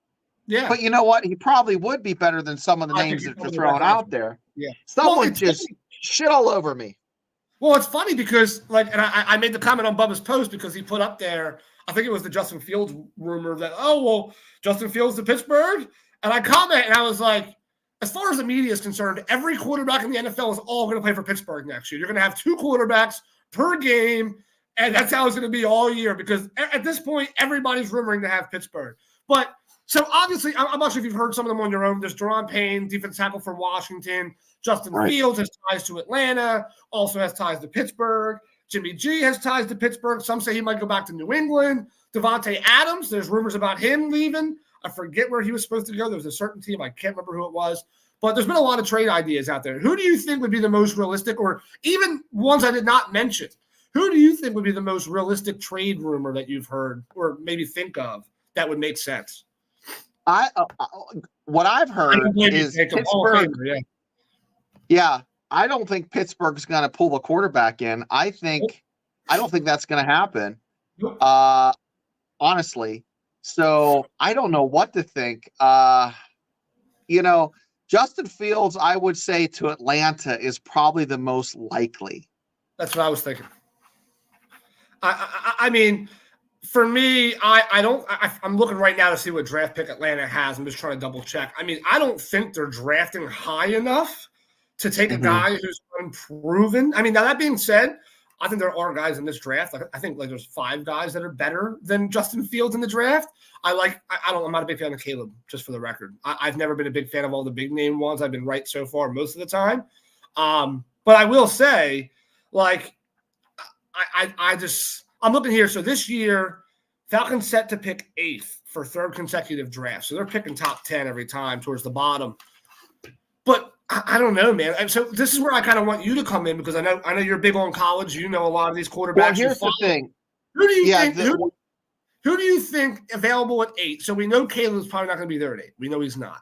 Speaker 1: Yeah.
Speaker 2: But you know what? He probably would be better than some of the names that are thrown out there.
Speaker 1: Yeah.
Speaker 2: Someone just shit all over me.
Speaker 1: Well, it's funny because, and I made the comment on Bubba's post because he put up there, I think it was the Justin Fields rumor that, Justin Fields to Pittsburgh. And I comment and I was like, as far as the media is concerned, every quarterback in the NFL is all going to play for Pittsburgh next year. You're going to have 2 quarterbacks per game, and that's how it's going to be all year because at this point, everybody's rumoring to have Pittsburgh. But so obviously, I'm not sure if you've heard some of them on your own. There's Daron Payne, defense tackle from Washington. Justin Fields has ties to Atlanta, also has ties to Pittsburgh. Jimmy G has ties to Pittsburgh. Some say he might go back to New England. Devontae Adams, there's rumors about him leaving. I forget where he was supposed to go. There was a certain team. I can't remember who it was. But there's been a lot of trade ideas out there. Who do you think would be the most realistic, or even ones I did not mention? Who do you think would be the most realistic trade rumor that you've heard or maybe think of that would make sense?
Speaker 2: What I've heard is Pittsburgh. Yeah, I don't think Pittsburgh's going to pull the quarterback in. I don't think that's going to happen. Honestly. So I don't know what to think. Justin Fields, I would say to Atlanta is probably the most likely.
Speaker 1: That's what I was thinking. I mean, for me, I'm looking right now to see what draft pick Atlanta has. I'm just trying to double check. I mean, I don't think they're drafting high enough to take a guy who's unproven. I mean, now that being said, I think there are guys in this draft. I think there's 5 guys that are better than Justin Fields in the draft. I'm not a big fan of Caleb, just for the record. I've never been a big fan of all the big name ones. I've been right so far most of the time. But I will say, I'm looking here. So this year, Falcons set to pick 8th for 3rd consecutive draft. So they're picking top 10 every time towards the bottom. But I don't know, man. So this is where I kind of want you to come in because I know you're big on college. You know a lot of these quarterbacks. Well,
Speaker 2: here's the thing.
Speaker 1: Who do you think? Who do you think available at 8? So we know Caleb's probably not going to be there at 8. We know he's not.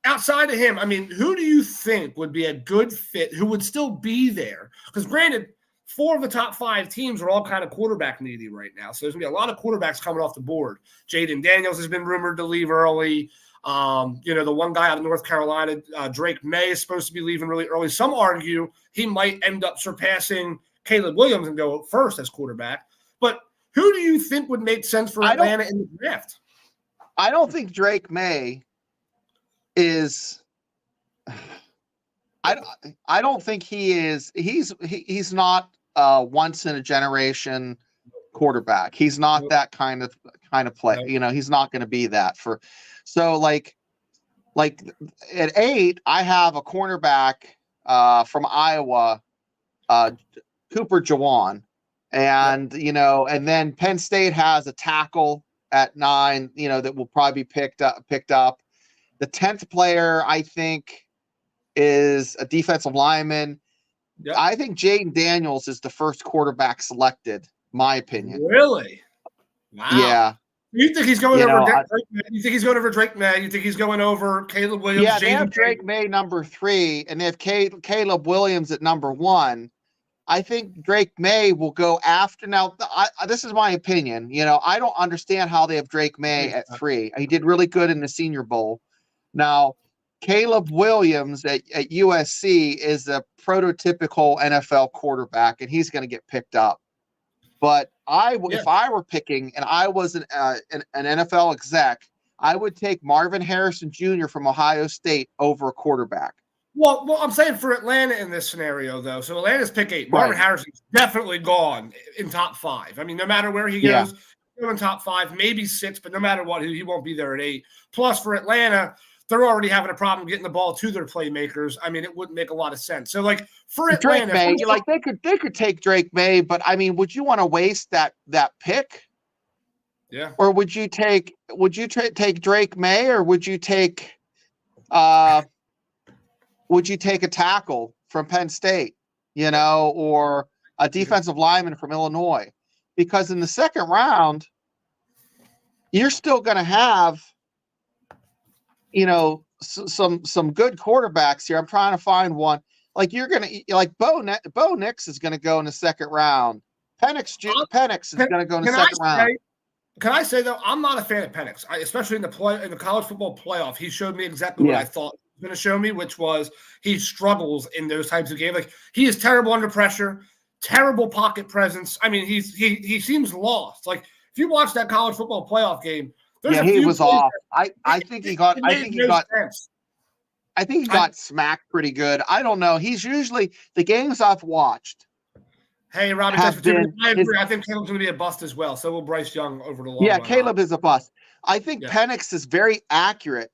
Speaker 1: Outside of him, I mean, who do you think would be a good fit? Who would still be there? Because granted, 4 of the top 5 teams are all kind of quarterback needy right now. So there's going to be a lot of quarterbacks coming off the board. Jaden Daniels has been rumored to leave early. The one guy out of North Carolina, Drake May, is supposed to be leaving really early. Some argue he might end up surpassing Caleb Williams and go first as quarterback. But who do you think would make sense for Atlanta in the draft?
Speaker 2: I don't think Drake May is. I don't think he is. He's not once in a generation quarterback. He's not that kind of play. Right. He's not going to be that for. So Like at 8, I have a cornerback from Iowa, Cooper Jawan. And, and then Penn State has a tackle at 9, that will probably be picked up. The 10th player, I think, is a defensive lineman.
Speaker 1: Yep.
Speaker 2: I think Jaden Daniels is the first quarterback selected, my opinion.
Speaker 1: Really? Wow.
Speaker 2: Yeah.
Speaker 1: You think he's going over Drake May? You think he's going over Drake May? You think he's going over Caleb Williams?
Speaker 2: Yeah, they have Drake May number 3, and they have Caleb Williams at number 1. I think Drake May will go after. Now, this is my opinion. I don't understand how they have Drake May at 3. He did really good in the Senior Bowl. Now, Caleb Williams at USC is a prototypical NFL quarterback, and he's going to get picked up. But if I were picking and I was an NFL exec, I would take Marvin Harrison Jr. from Ohio State over a quarterback.
Speaker 1: Well, I'm saying for Atlanta in this scenario, though. So Atlanta's pick 8. Marvin Harrison's definitely gone in top 5. I mean, no matter where he goes, he'll go in top 5, maybe 6, but no matter what, he won't be there at 8. Plus, for Atlanta, they're already having a problem getting the ball to their playmakers. I mean, it wouldn't make a lot of sense. So, like, for Atlanta,
Speaker 2: Drake May, they could take Drake May, but I mean, would you want to waste that pick?
Speaker 1: Yeah.
Speaker 2: Or would you take Drake May, or would you take a tackle from Penn State, or a defensive lineman from Illinois? Because in the second round, you're still going to have, some good quarterbacks here. I'm trying to find one. Like Bo Nix is going to go in the second round. Penix is going to go in the second round.
Speaker 1: Can I say though, I'm not a fan of Penix, especially in the college football playoff. He showed me exactly what I thought he was going to show me, which was he struggles in those types of games. Like, he is terrible under pressure, terrible pocket presence. I mean, he seems lost. Like, if you watch that college football playoff game,
Speaker 2: he was off. I think he got smacked pretty good. I don't know. He's usually the games I've watched.
Speaker 1: Hey, Robbie, I agree. I think Caleb's going to be a bust as well. So will Bryce Young over the long run.
Speaker 2: Yeah, Caleb is a bust. I think Penix is very accurate,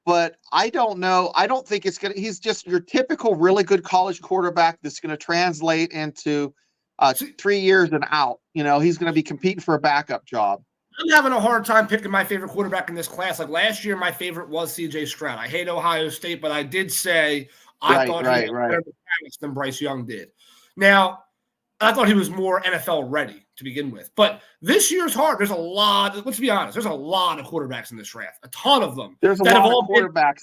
Speaker 2: but I don't know. I don't think it's going to – he's just your typical really good college quarterback that's going to translate into 3 years and out. He's going to be competing for a backup job.
Speaker 1: I'm having a hard time picking my favorite quarterback in this class. Like last year, my favorite was C.J. Stroud. I hate Ohio State, but I did say I thought he had better mechanics than Bryce Young did. Now, I thought he was more NFL ready to begin with. But this year's hard. There's a lot. Let's be honest. There's a lot of quarterbacks in this draft. A ton of them.
Speaker 2: There's a lot of quarterbacks.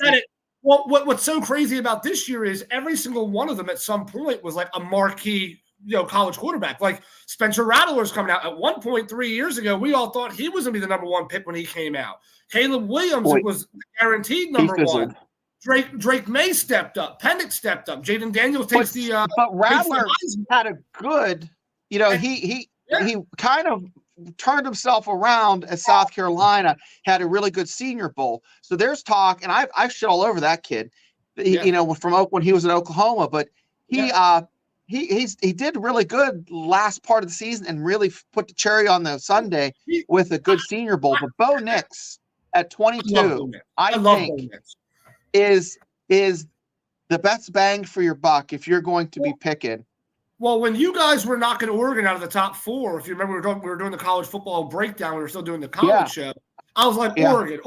Speaker 1: Well, what's so crazy about this year is every single one of them at some point was like a marquee college quarterback. Like Spencer Rattler's coming out. At one point 3 years ago, we all thought he was going to be the number 1 pick when he came out. Caleb Williams was guaranteed number 1. Drake May stepped up. Penix stepped up. Jaden Daniels takes
Speaker 2: but Rattler had a good, he kind of turned himself around at South Carolina, had a really good Senior Bowl. So there's talk, and I shit all over that kid, from when he was in Oklahoma, but he did really good last part of the season and really put the cherry on the sundae with a good Senior Bowl. But Bo Nix at 22, I think is the best bang for your buck if you're going to be picking.
Speaker 1: Well, when you guys were knocking Oregon out of the top 4, if you remember, we were doing the college football breakdown. We were still doing the college show. I was like, Oregon.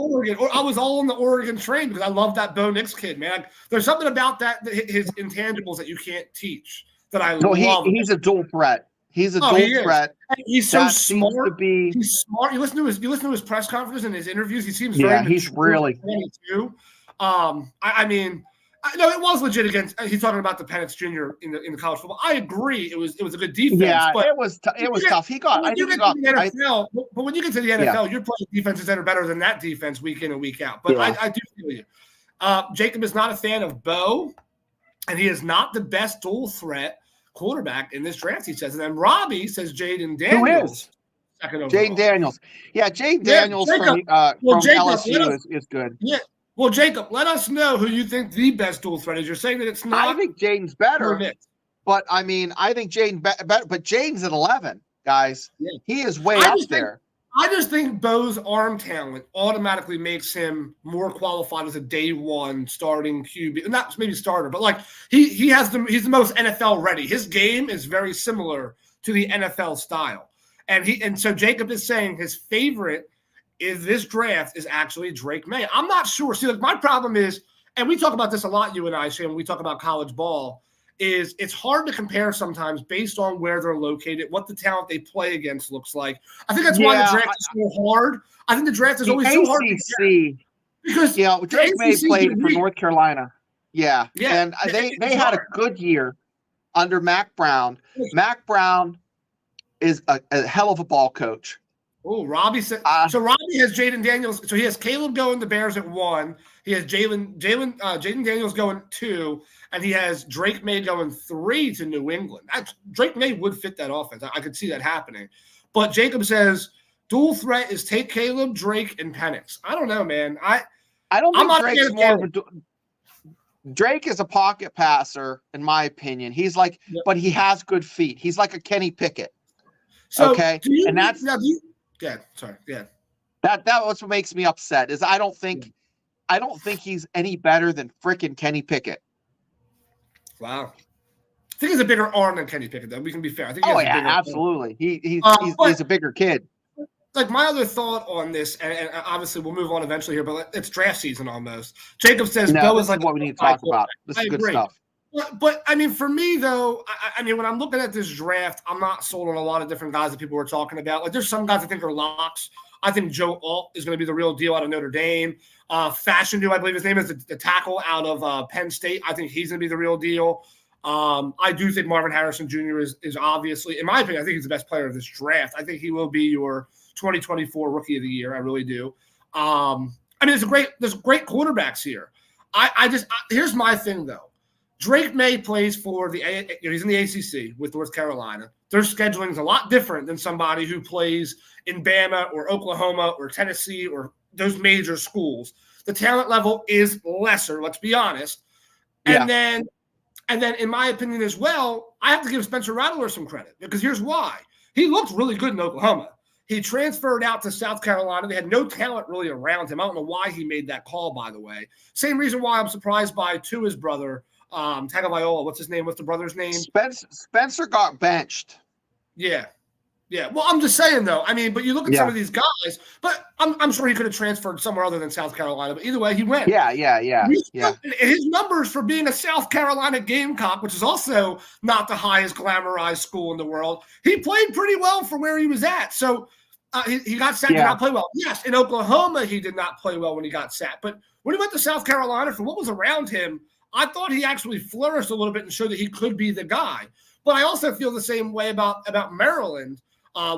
Speaker 1: I was all on the Oregon train because I love that Bo Nix kid, man. There's something about his intangibles that you can't teach. Love.
Speaker 2: He's a dual threat. He's a dual threat.
Speaker 1: He's so smart.
Speaker 2: He's
Speaker 1: smart. You listen to his press conferences and his interviews. He seems very
Speaker 2: he's really
Speaker 1: 22. I mean, no, it was legit against. He's talking about the Penix Jr. in the college football. I agree. It was a good defense.
Speaker 2: Yeah,
Speaker 1: but
Speaker 2: it was tough. But when you get
Speaker 1: to the NFL, you're playing defenses that are better than that defense week in and week out. But I do feel you. Jacob is not a fan of Bo, and he is not the best dual threat quarterback in this draft, he says. And then Robbie says Jaden Daniels.
Speaker 2: Who is? Jaden Daniels. Yeah, Jaden Daniels from LSU is good.
Speaker 1: Yeah. Well, Jacob, let us know who you think the best dual threat is. You're saying that it's not.
Speaker 2: I think Jaden's better. But, I mean, I think Jaden better. But Jaden's at 11, guys. Yeah. He is way up there.
Speaker 1: I just think Bo's arm talent automatically makes him more qualified as a day one starting QB. Not maybe starter, but like he's the most NFL ready. His game is very similar to the NFL style. And so Jacob is saying his favorite is this draft is actually Drake May. I'm not sure. See, like my problem is, and we talk about this a lot, you and I, Shane, when we talk about college ball, is it's hard to compare sometimes based on where they're located, what the talent they play against looks like. I think that's why the draft is so hard. I think the draft is always so hard to get. Because
Speaker 2: Drake May played for North Carolina. Yeah. And they had a good year under Mac Brown. Mac Brown is a hell of a ball coach.
Speaker 1: Oh, Robbie said so. Robbie has Jaden Daniels. So he has Caleb going the Bears at 1. He has Jaden Daniels going 2, and he has Drake May going 3 to New England. Drake May would fit that offense. I could see that happening. But Jacob says dual threat is take Caleb, Drake, and Penix. I don't know, man. I don't think
Speaker 2: Drake's more of a Drake is a pocket passer, in my opinion. He's like, but he has good feet. He's like a Kenny Pickett.
Speaker 1: So
Speaker 2: okay, and that's
Speaker 1: yeah. Sorry, yeah.
Speaker 2: That's what makes me upset is I don't think he's any better than frickin' Kenny Pickett.
Speaker 1: Wow. I think he's a bigger arm than Kenny Pickett, though. We can be fair. I think
Speaker 2: absolutely. He's a bigger kid.
Speaker 1: Like my other thought on this, and obviously we'll move on eventually here, but it's draft season almost. Jacob says Bo is like
Speaker 2: what we need to talk about. This is good stuff.
Speaker 1: But I mean, for me though, I mean, when I'm looking at this draft, I'm not sold on a lot of different guys that people were talking about. Like, there's some guys I think are locks. I think Joe Alt is going to be the real deal out of Notre Dame. Fashion, I believe his name is the tackle out of Penn State. I think he's going to be the real deal. I do think Marvin Harrison Jr. is obviously, in my opinion, I think he's the best player of this draft. I think he will be your 2024 Rookie of the Year. I really do. I mean, there's great quarterbacks here. Here's my thing though. Drake May plays for he's in the ACC with North Carolina. Their scheduling is a lot different than somebody who plays in Bama or Oklahoma or Tennessee or those major schools. The talent level is lesser, let's be honest. And then in my opinion as well, I have to give Spencer Rattler some credit because here's why. He looked really good in Oklahoma. He transferred out to South Carolina. They had no talent really around him. I don't know why he made that call, by the way. Same reason why I'm surprised by Tua's brother, Tagovailoa. What's his name? What's the brother's name?
Speaker 2: Spencer got benched.
Speaker 1: Yeah. Well, I'm just saying though. I mean, but you look at some of these guys. But I'm sure he could have transferred somewhere other than South Carolina. But either way, he went.
Speaker 2: Yeah.
Speaker 1: His numbers for being a South Carolina Gamecock, which is also not the highest glamorized school in the world, he played pretty well for where he was at. So he got sacked. Did not play well. Yes, in Oklahoma he did not play well when he got sacked. But when he went to South Carolina, for what was around him, I thought he actually flourished a little bit and showed that he could be the guy. But I also feel the same way about Maryland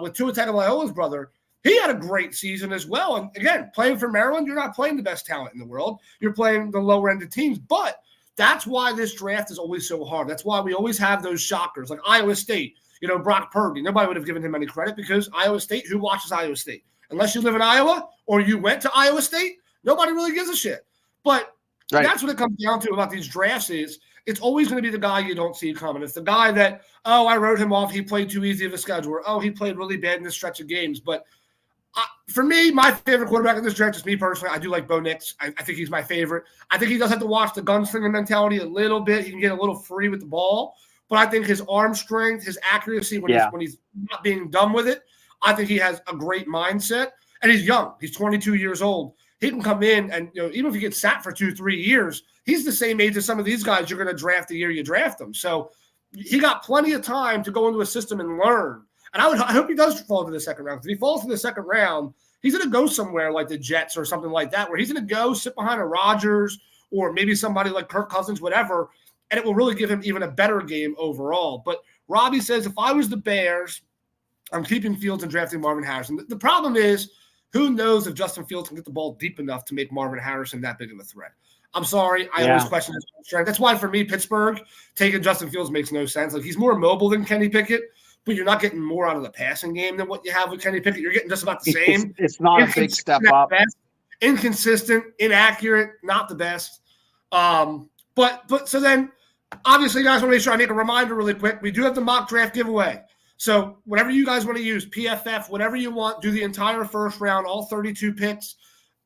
Speaker 1: with Tua Tagovailoa's brother. He had a great season as well. And again, playing for Maryland, you're not playing the best talent in the world. You're playing the lower end of teams. But that's why this draft is always so hard. That's why we always have those shockers like Iowa State. Brock Purdy. Nobody would have given him any credit because Iowa State, who watches Iowa State? Unless you live in Iowa or you went to Iowa State, nobody really gives a shit. But that's what it comes down to about these drafts is it's always going to be the guy you don't see coming. It's the guy that, I wrote him off. He played too easy of a schedule. Or, he played really bad in this stretch of games. But for me, my favorite quarterback in this draft is me personally. I do like Bo Nix. I think he's my favorite. I think he does have to watch the gunslinger mentality a little bit. He can get a little free with the ball. But I think his arm strength, his accuracy when he's not being dumb with it, I think he has a great mindset. And he's young. He's 22 years old. He can come in and, even if he gets sat for 2-3 years, he's the same age as some of these guys you're going to draft the year you draft them. So he got plenty of time to go into a system and learn. And I hope he does fall to the second round. If he falls to the second round, he's going to go somewhere like the Jets or something like that, where he's going to go sit behind a Rodgers or maybe somebody like Kirk Cousins, whatever, and it will really give him even a better game overall. But Robbie says, if I was the Bears, I'm keeping Fields and drafting Marvin Harrison. The problem is, who knows if Justin Fields can get the ball deep enough to make Marvin Harrison that big of a threat. I'm sorry. I always question his strength. That's why, for me, Pittsburgh, taking Justin Fields makes no sense. Like, he's more mobile than Kenny Pickett, but you're not getting more out of the passing game than what you have with Kenny Pickett. You're getting just about the same.
Speaker 2: It's not a big step up.
Speaker 1: Inconsistent, inaccurate, not the best. But so then, obviously, guys, want to make sure I make a reminder really quick. We do have the mock draft giveaway. So whatever you guys want to use, PFF, whatever you want, do the entire first round, all 32 picks.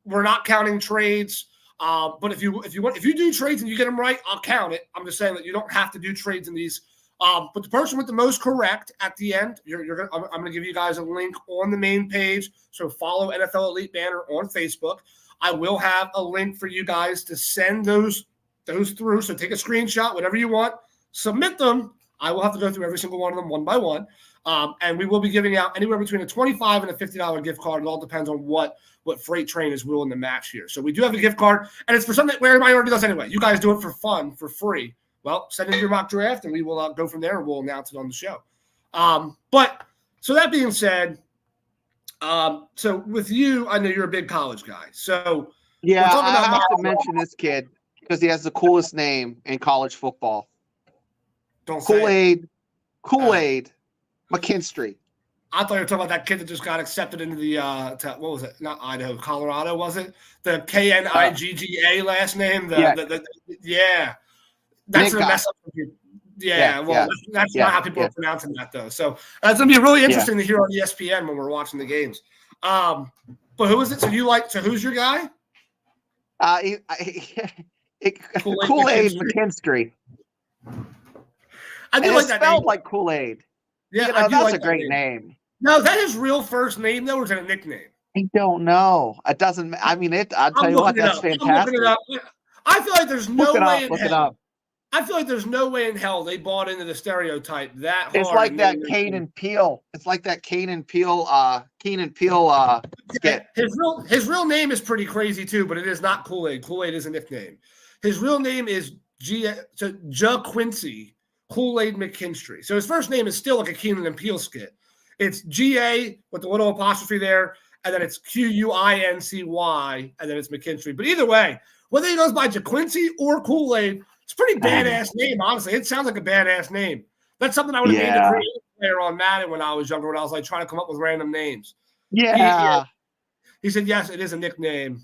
Speaker 1: We're not counting trades. But if you do trades and you get them right, I'll count it. I'm just saying that you don't have to do trades in these. But the person with the most correct at the end, I'm going to give you guys a link on the main page. So follow NFL Elite Banter on Facebook. I will have a link for you guys to send those through. So take a screenshot, whatever you want, submit them. I will have to go through every single one of them one by one. And we will be giving out anywhere between a $25 and a $50 gift card. It all depends on what Freight Train is willing to match here. So we do have a gift card, and it's for something where everybody already does anyway. You guys do it for fun, for free. Well, send in your mock draft, and we will go from there, and we'll announce it on the show. But so that being said, so with you, I know you're a big college guy. So
Speaker 2: yeah, I have to mention this kid because he has the coolest name in college football.
Speaker 1: Don't say
Speaker 2: Kool-Aid McKinstry.
Speaker 1: I thought you were talking about that kid that just got accepted into the what was it? Not Idaho, Colorado, was it? The KNIGGA last name. Yeah. That's a mess up. That's not how people are pronouncing that though. So that's gonna be really interesting to hear on ESPN when we're watching the games. But who is it? So who's your guy?
Speaker 2: Kool-Aid McKinstry.
Speaker 1: I do like that
Speaker 2: spelled
Speaker 1: name.
Speaker 2: like Kool-Aid.
Speaker 1: Yeah,
Speaker 2: that's a great name.
Speaker 1: No, is that his real first name though, or is that a nickname?
Speaker 2: I don't know. It doesn't. I mean, I'll tell you what. That's fantastic.
Speaker 1: I feel like there's no way in hell.
Speaker 2: I
Speaker 1: feel like there's no way in hell they bought into the stereotype that hard.
Speaker 2: It's like that Keenan Peele. It's like that Keenan Peele. Skit.
Speaker 1: His real name is pretty crazy too, but it is not Kool-Aid. Kool-Aid is a nickname. His real name is Quincy Kool-Aid McKinstry. So his first name is still like a Keenan and Peele skit. It's G-A with the little apostrophe there, and then it's Q-U-I-N-C-Y, and then it's McKinstry. But either way, whether he goes by JaQuincy or Kool-Aid, it's a pretty badass name, honestly. It sounds like a badass name. That's something I would have made a creative player on Madden when I was younger, when I was like trying to come up with random names.
Speaker 2: Yeah.
Speaker 1: He said, yes, it is a nickname.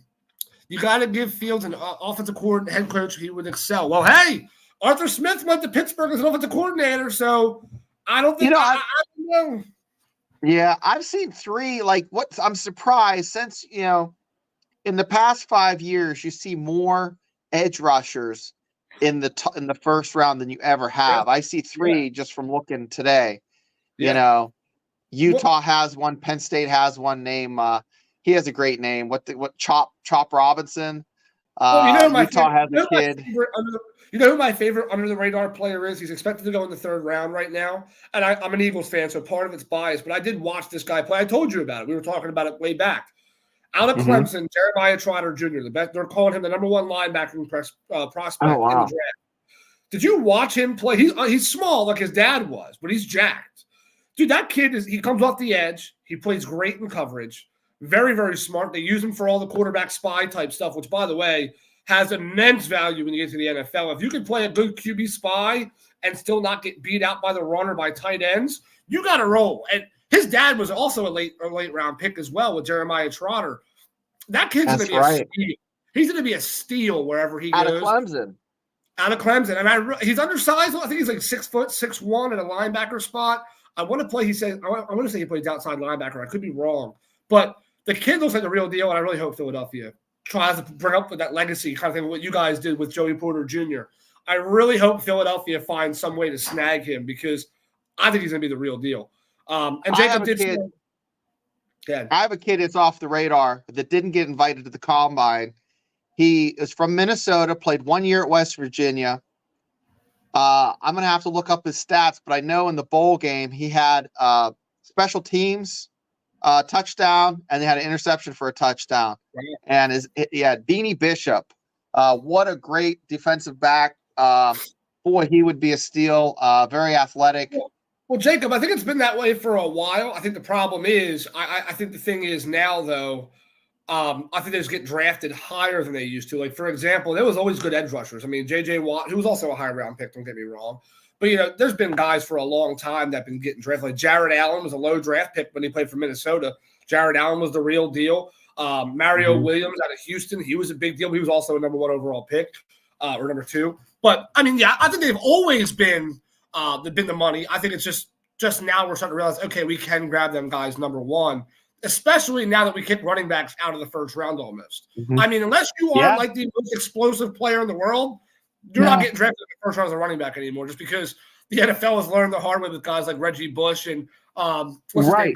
Speaker 1: You got to give Fields an offensive coordinator, head coach. He would excel. Well, hey, Arthur Smith went to Pittsburgh as an offensive coordinator, so I don't think I don't know.
Speaker 2: Yeah, I've seen three. I'm surprised since, in the past 5 years, you see more edge rushers in the first round than you ever have. I see three just from looking today. Yeah. Utah has one, Penn State has one name. He has a great name. What Chop Robinson? Utah has a kid.
Speaker 1: You know who my favorite under the radar player is? He's expected to go in the third round right now. And I'm an Eagles fan, so part of it's biased, but I did watch this guy play. I told you about it. We were talking about it way back. Out of Clemson, Jeremiah Trotter Jr., the best. They're calling him the number one linebacker prospect in the draft. Did you watch him play? He's small like his dad was, but he's jacked. Dude, that kid he comes off the edge. He plays great in coverage. Very, very smart. They use him for all the quarterback spy type stuff, which, by the way, has immense value when you get to the NFL. If you can play a good QB spy and still not get beat out by the runner by tight ends, you got to roll. And his dad was also a late round pick as well with Jeremiah Trotter. That kid's going to be a steal. He's going to be a steal wherever he goes.
Speaker 2: Out of Clemson.
Speaker 1: And he's undersized. I think he's like 6 foot, 6'1" at a linebacker spot. I want to play. I want to say he plays outside linebacker. I could be wrong, but the kid looks like the real deal. And I really hope Philadelphia tries to bring up with that legacy kind of thing, what you guys did with Joey Porter Jr. I really hope Philadelphia finds some way to snag him because I think he's going to be the real deal. And Jacob
Speaker 2: I have a kid that's off the radar that didn't get invited to the combine. He is from Minnesota, played 1 year at West Virginia. I'm going to have to look up his stats, but I know in the bowl game he had special teams touchdown, and they had an interception for a touchdown. Right. And Beanie Bishop. What a great defensive back. Boy, he would be a steal. Very athletic.
Speaker 1: Well, Jacob, I think it's been that way for a while. I think the problem is, I think the thing is now, though, I think they just get drafted higher than they used to. Like, for example, there was always good edge rushers. I mean, J.J. Watt, who was also a high round pick, don't get me wrong. But, there's been guys for a long time that have been getting drafted. Like Jared Allen was a low draft pick when he played for Minnesota. Jared Allen was the real deal. Mario Williams out of Houston, he was a big deal. He was also a number one overall pick or number two. But, I mean, I think they've always been the money. I think it's just just now we're starting to realize, okay, we can grab them guys number one, especially now that we kick running backs out of the first round almost.
Speaker 2: Mhm.
Speaker 1: I mean, unless you are like the most explosive player in the world, you're not getting drafted in the first round as a running back anymore, just because the NFL has learned the hard way with guys like Reggie Bush and what's his name?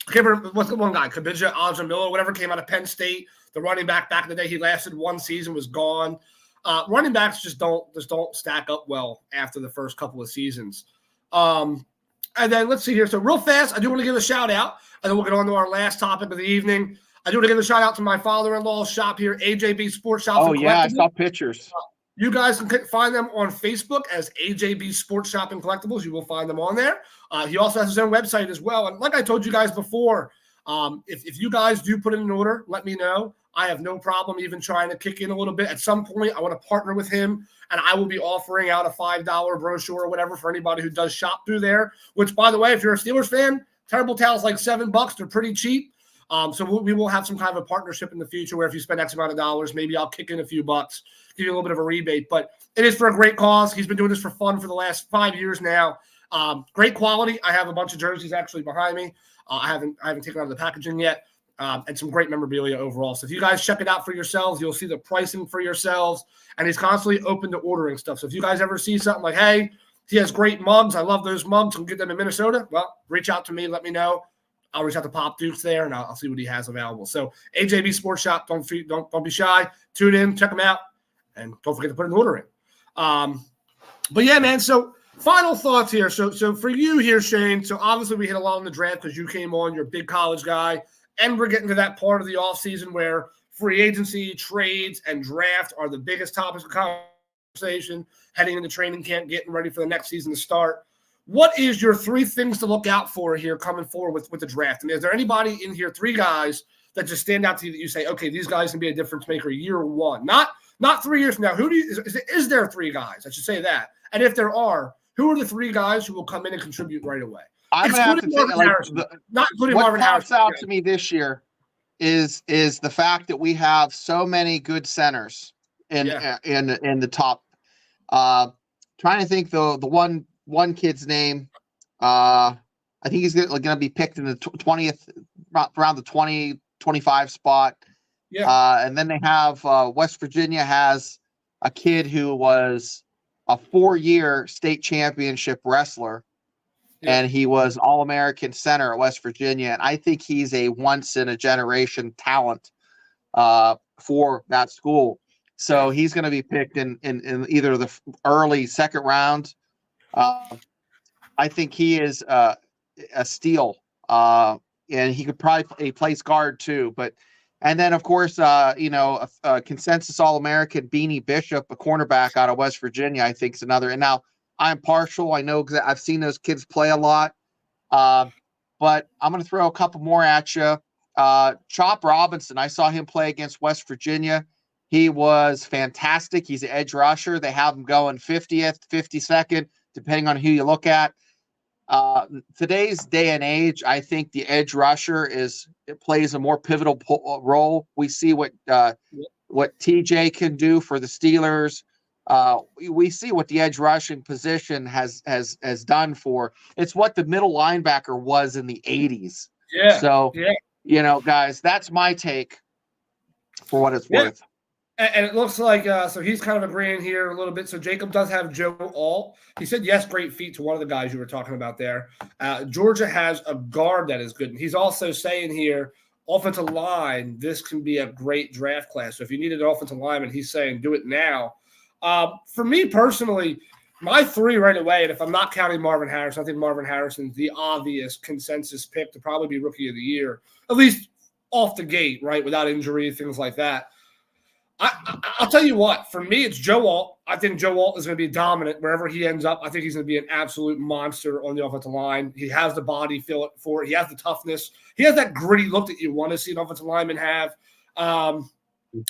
Speaker 1: I can't remember what's the one guy, Kabija Ajamilla, whatever, came out of Penn State, the running back in the day. He lasted one season, was gone. Running backs just don't stack up well after the first couple of seasons. And then let's see here. So real fast, I do want to give a shout out, and then we'll get on to our last topic of the evening. I do want to give a shout out to my father-in-law's shop here, AJB Sports Shop.
Speaker 2: Oh yeah, I saw pictures.
Speaker 1: You guys can find them on Facebook as AJB Sports Shop and Collectibles. You will find them on there. He also has his own website as well. And like I told you guys before, if you guys do put in an order, let me know. I have no problem even trying to kick in a little bit. At some point, I want to partner with him, and I will be offering out a $5 brochure or whatever for anybody who does shop through there, which, by the way, if you're a Steelers fan, Terrible Towel's like $7. They're pretty cheap. So we will have some kind of a partnership in the future where if you spend X amount of dollars, maybe I'll kick in a few bucks, give you a little bit of a rebate. But it is for a great cause. He's been doing this for fun for the last 5 years now. Great quality. I have a bunch of jerseys actually behind me. I haven't taken out of the packaging yet. And some great memorabilia overall. So if you guys check it out for yourselves, you'll see the pricing for yourselves. And he's constantly open to ordering stuff. So if you guys ever see something like, hey, he has great mugs, I love those mugs, and get them in Minnesota, well, reach out to me, let me know. I'll reach out to Pop Dukes there, and I'll see what he has available. So AJB Sports Shop, don't be shy. Tune in, check them out, and don't forget to put an order in. But yeah, man. So final thoughts here. So for you here, Shane. So obviously we hit a lot on the draft because you came on. You're a big college guy, and we're getting to that part of the offseason where free agency, trades, and draft are the biggest topics of conversation. Heading into training camp, getting ready for the next season to start. What is your 3 things to look out for here coming forward with the draft? I mean, is there anybody in here, 3 guys that just stand out to you that you say, okay, these guys can be a difference maker year one, not 3 years from now? Who do you is there 3 guys? I should say that. And if there are, who are the 3 guys who will come in and contribute right away?
Speaker 2: I'm gonna have to say,
Speaker 1: not including
Speaker 2: what
Speaker 1: Marvin Harrison.
Speaker 2: pops out to me this year is the fact that we have so many good centers in the top. Trying to think the one kid's name. I think he's going to be picked in the 20th, around the 20-25 spot. Yeah. And then they have West Virginia has a kid who was a 4-year state championship wrestler, and he was All-American center at West Virginia. And I think he's a once-in-a-generation talent for that school. So he's going to be picked in either the early second round. I think he is a steal, and he could probably play guard too. And then of course, a consensus All-American Beanie Bishop, a cornerback out of West Virginia, I think is another. And now I'm partial. I know because I've seen those kids play a lot, but I'm going to throw a couple more at you. Chop Robinson, I saw him play against West Virginia. He was fantastic. He's an edge rusher. They have him going 50th, 52nd, depending on who you look at. Today's day and age, I think the edge rusher plays a more pivotal role. We see what TJ can do for the Steelers. We see what the edge rushing position has done for. It's what the middle linebacker was in the 80s. Yeah. So, guys, that's my take for what it's worth.
Speaker 1: And it looks like so he's kind of agreeing here a little bit. So Jacob does have Joe Alt. He said, yes, great feet to one of the guys you were talking about there. Georgia has a guard that is good. And he's also saying here, offensive line, this can be a great draft class. So if you needed an offensive lineman, he's saying do it now. For me personally, my 3 right away, and if I'm not counting Marvin Harrison, I think Marvin Harrison's the obvious consensus pick to probably be rookie of the year, at least off the gate, right, without injury, things like that. I'll tell you what, for me, it's Joe Alt. I think Joe Alt is going to be dominant wherever he ends up. I think he's going to be an absolute monster on the offensive line. He has the body for it. He has the toughness. He has that gritty look that you want to see an offensive lineman have. I mean,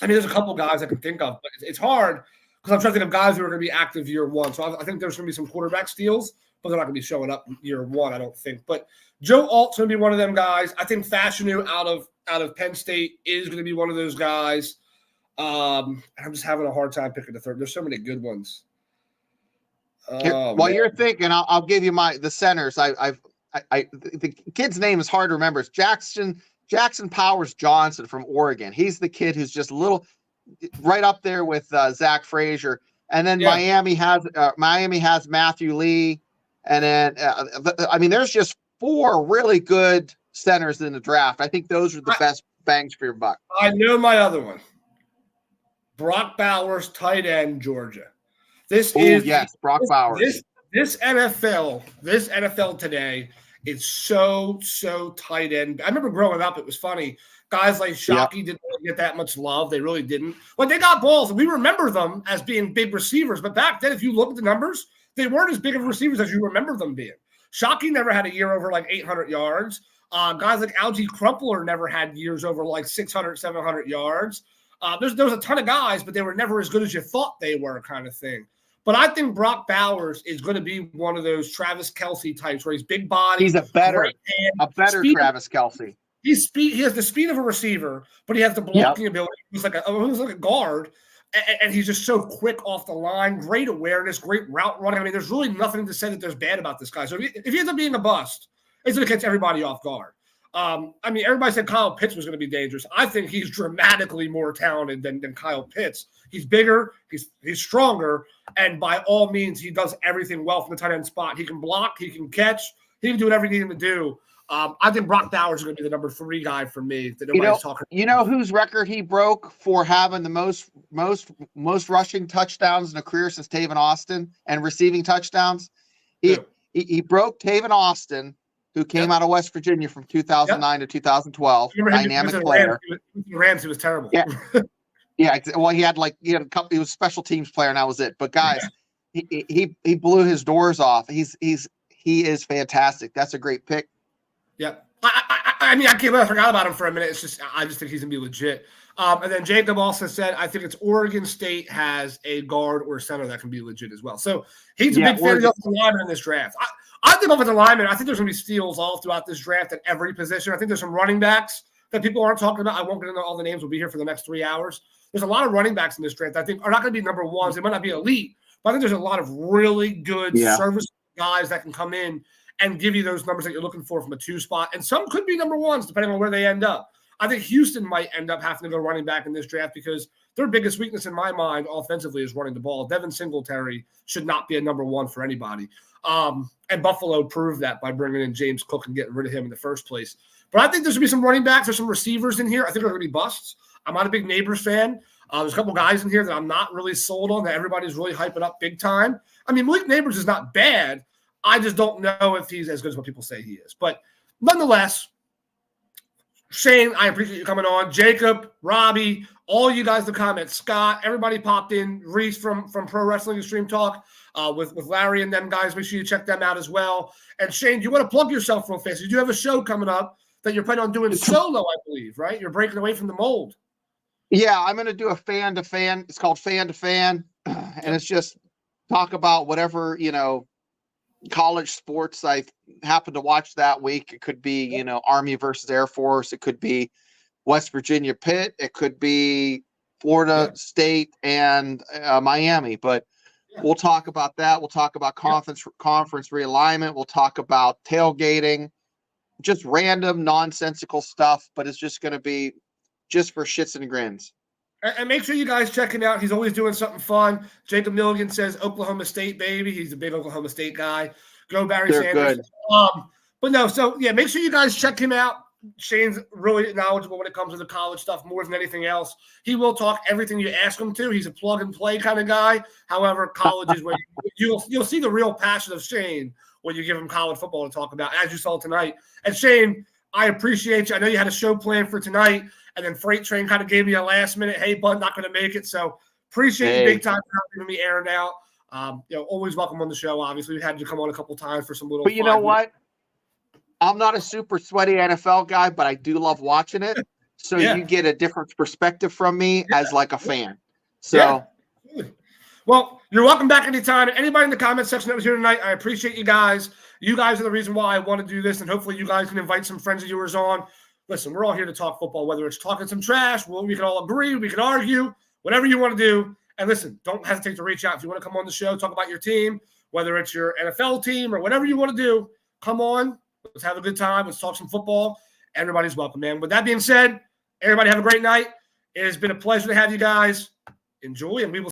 Speaker 1: there's a couple guys I can think of, but it's hard because I'm trying to think of guys who are going to be active year one. So I think there's going to be some quarterback steals, but they're not going to be showing up year one, I don't think. But Joe Alt's going to be one of them guys. I think Fashanu out of Penn State is going to be one of those guys. I'm just having a hard time picking the third. There's so many good ones.
Speaker 2: While you're thinking, I'll give you the centers. The kid's name is hard to remember. It's Jackson Powers Johnson from Oregon. He's the kid who's just a little right up there with Zach Frazier. And then Miami has Matthew Lee. And then, there's just 4 really good centers in the draft. I think those are the best bangs for your buck.
Speaker 1: I know my other one. Brock Bowers, tight end, Georgia.
Speaker 2: Brock Bowers.
Speaker 1: This NFL today is so tight end. I remember growing up, it was funny. Guys like Shockey didn't really get that much love. They really didn't. But they got balls, and we remember them as being big receivers. But back then, if you look at the numbers, they weren't as big of receivers as you remember them being. Shockey never had a year over like 800 yards. Guys like Algie Crumpler never had years over like 600, 700 yards. There was a ton of guys, but they were never as good as you thought they were, kind of thing. But I think Brock Bowers is going to be one of those Travis Kelce types where he's big body.
Speaker 2: He's a better Travis Kelce.
Speaker 1: He has the speed of a receiver, but he has the blocking ability. He's like a guard, and he's just so quick off the line. Great awareness, great route running. There's really nothing to say that there's bad about this guy. So if he ends up being a bust, it's going to catch everybody off guard. Everybody said Kyle Pitts was going to be dangerous. I think he's dramatically more talented than Kyle Pitts. He's bigger, he's stronger, and by all means, he does everything well from the tight end spot. He can block, he can catch, he can do whatever you need him to do. I think Brock Bowers is going to be the number 3 guy for me that nobody's talking about.
Speaker 2: You know whose record he broke for having the most rushing touchdowns in a career since Tavon Austin and receiving touchdowns? He broke Tavon Austin, who came out of West Virginia from 2009 to 2012. Dynamic player.
Speaker 1: The Rams, he was terrible.
Speaker 2: Yeah. Well, he had a couple. He was a special teams player, and that was it. But guys, he blew his doors off. He is fantastic. That's a great pick.
Speaker 1: Yeah. I forgot about him for a minute. I just think he's gonna be legit. And then Jacob also said, I think it's Oregon State has a guard or center that can be legit as well. So he's a big fan of the offensive lineman in this draft. I think offensive lineman, I think there's going to be steals all throughout this draft at every position. I think there's some running backs that people aren't talking about. I won't get into all the names. We'll be here for the next 3 hours. There's a lot of running backs in this draft I think are not going to be number ones. They might not be elite, but I think there's a lot of really good service guys that can come in and give you those numbers that you're looking for from a 2 spot. And some could be number ones, depending on where they end up. I think Houston might end up having to go running back in this draft because their biggest weakness in my mind offensively is running the ball. Devin Singletary should not be a number 1 for anybody. And Buffalo proved that by bringing in James Cook and getting rid of him in the first place. But I think there's going to be some running backs. There's some receivers in here. I think they're going to be busts. I'm not a big Neighbors fan. There's a couple guys in here that I'm not really sold on that everybody's really hyping up big time. Malik Neighbors is not bad. I just don't know if he's as good as what people say he is. But nonetheless, Shane, I appreciate you coming on. Jacob, Robbie, all you guys in the comments, Scott, everybody popped in. Reese from Pro Wrestling Extreme Talk with Larry and them guys. Make sure you check them out as well. And Shane, you want to plug yourself real fast. You do have a show coming up that you're planning on doing solo, I believe, right? You're breaking away from the mold.
Speaker 2: Yeah, I'm going to do a fan to fan. It's called Fan to Fan. And it's just talk about whatever, college sports I happen to watch that week. It could be, Army versus Air Force. It could be West Virginia Pitt. It could be Florida State and Miami. But we'll talk about that. We'll talk about conference realignment. We'll talk about tailgating, just random nonsensical stuff. But it's just going to be just for shits and grins.
Speaker 1: And make sure you guys check him out. He's always doing something fun. Jacob Milligan says Oklahoma State, baby. He's a big Oklahoma State guy. Go Barry Sanders. Good. Make sure you guys check him out. Shane's really knowledgeable when it comes to the college stuff more than anything else. He will talk everything you ask him to. He's a plug and play kind of guy. However, college is where you'll see the real passion of Shane when you give him college football to talk about, as you saw tonight. And Shane, I appreciate you. I know you had a show planned for tonight. And then Freight Train kind of gave me a last minute, hey, bud, not going to make it. So appreciate you big time for giving me airing out. Always welcome on the show. Obviously, we had you come on a couple times for some little.
Speaker 2: But you know what? I'm not a super sweaty NFL guy, but I do love watching it. So you get a different perspective from me as like a fan. So,
Speaker 1: well, you're welcome back anytime. Anybody in the comment section that was here tonight, I appreciate you guys. You guys are the reason why I want to do this, and hopefully you guys can invite some friends of yours on. Listen, we're all here to talk football, whether it's talking some trash, we can all agree, we can argue, whatever you want to do. And listen, don't hesitate to reach out if you want to come on the show, talk about your team, whether it's your NFL team or whatever you want to do, come on. Let's have a good time. Let's talk some football. Everybody's welcome, man. With that being said, everybody have a great night. It has been a pleasure to have you guys. Enjoy, and we will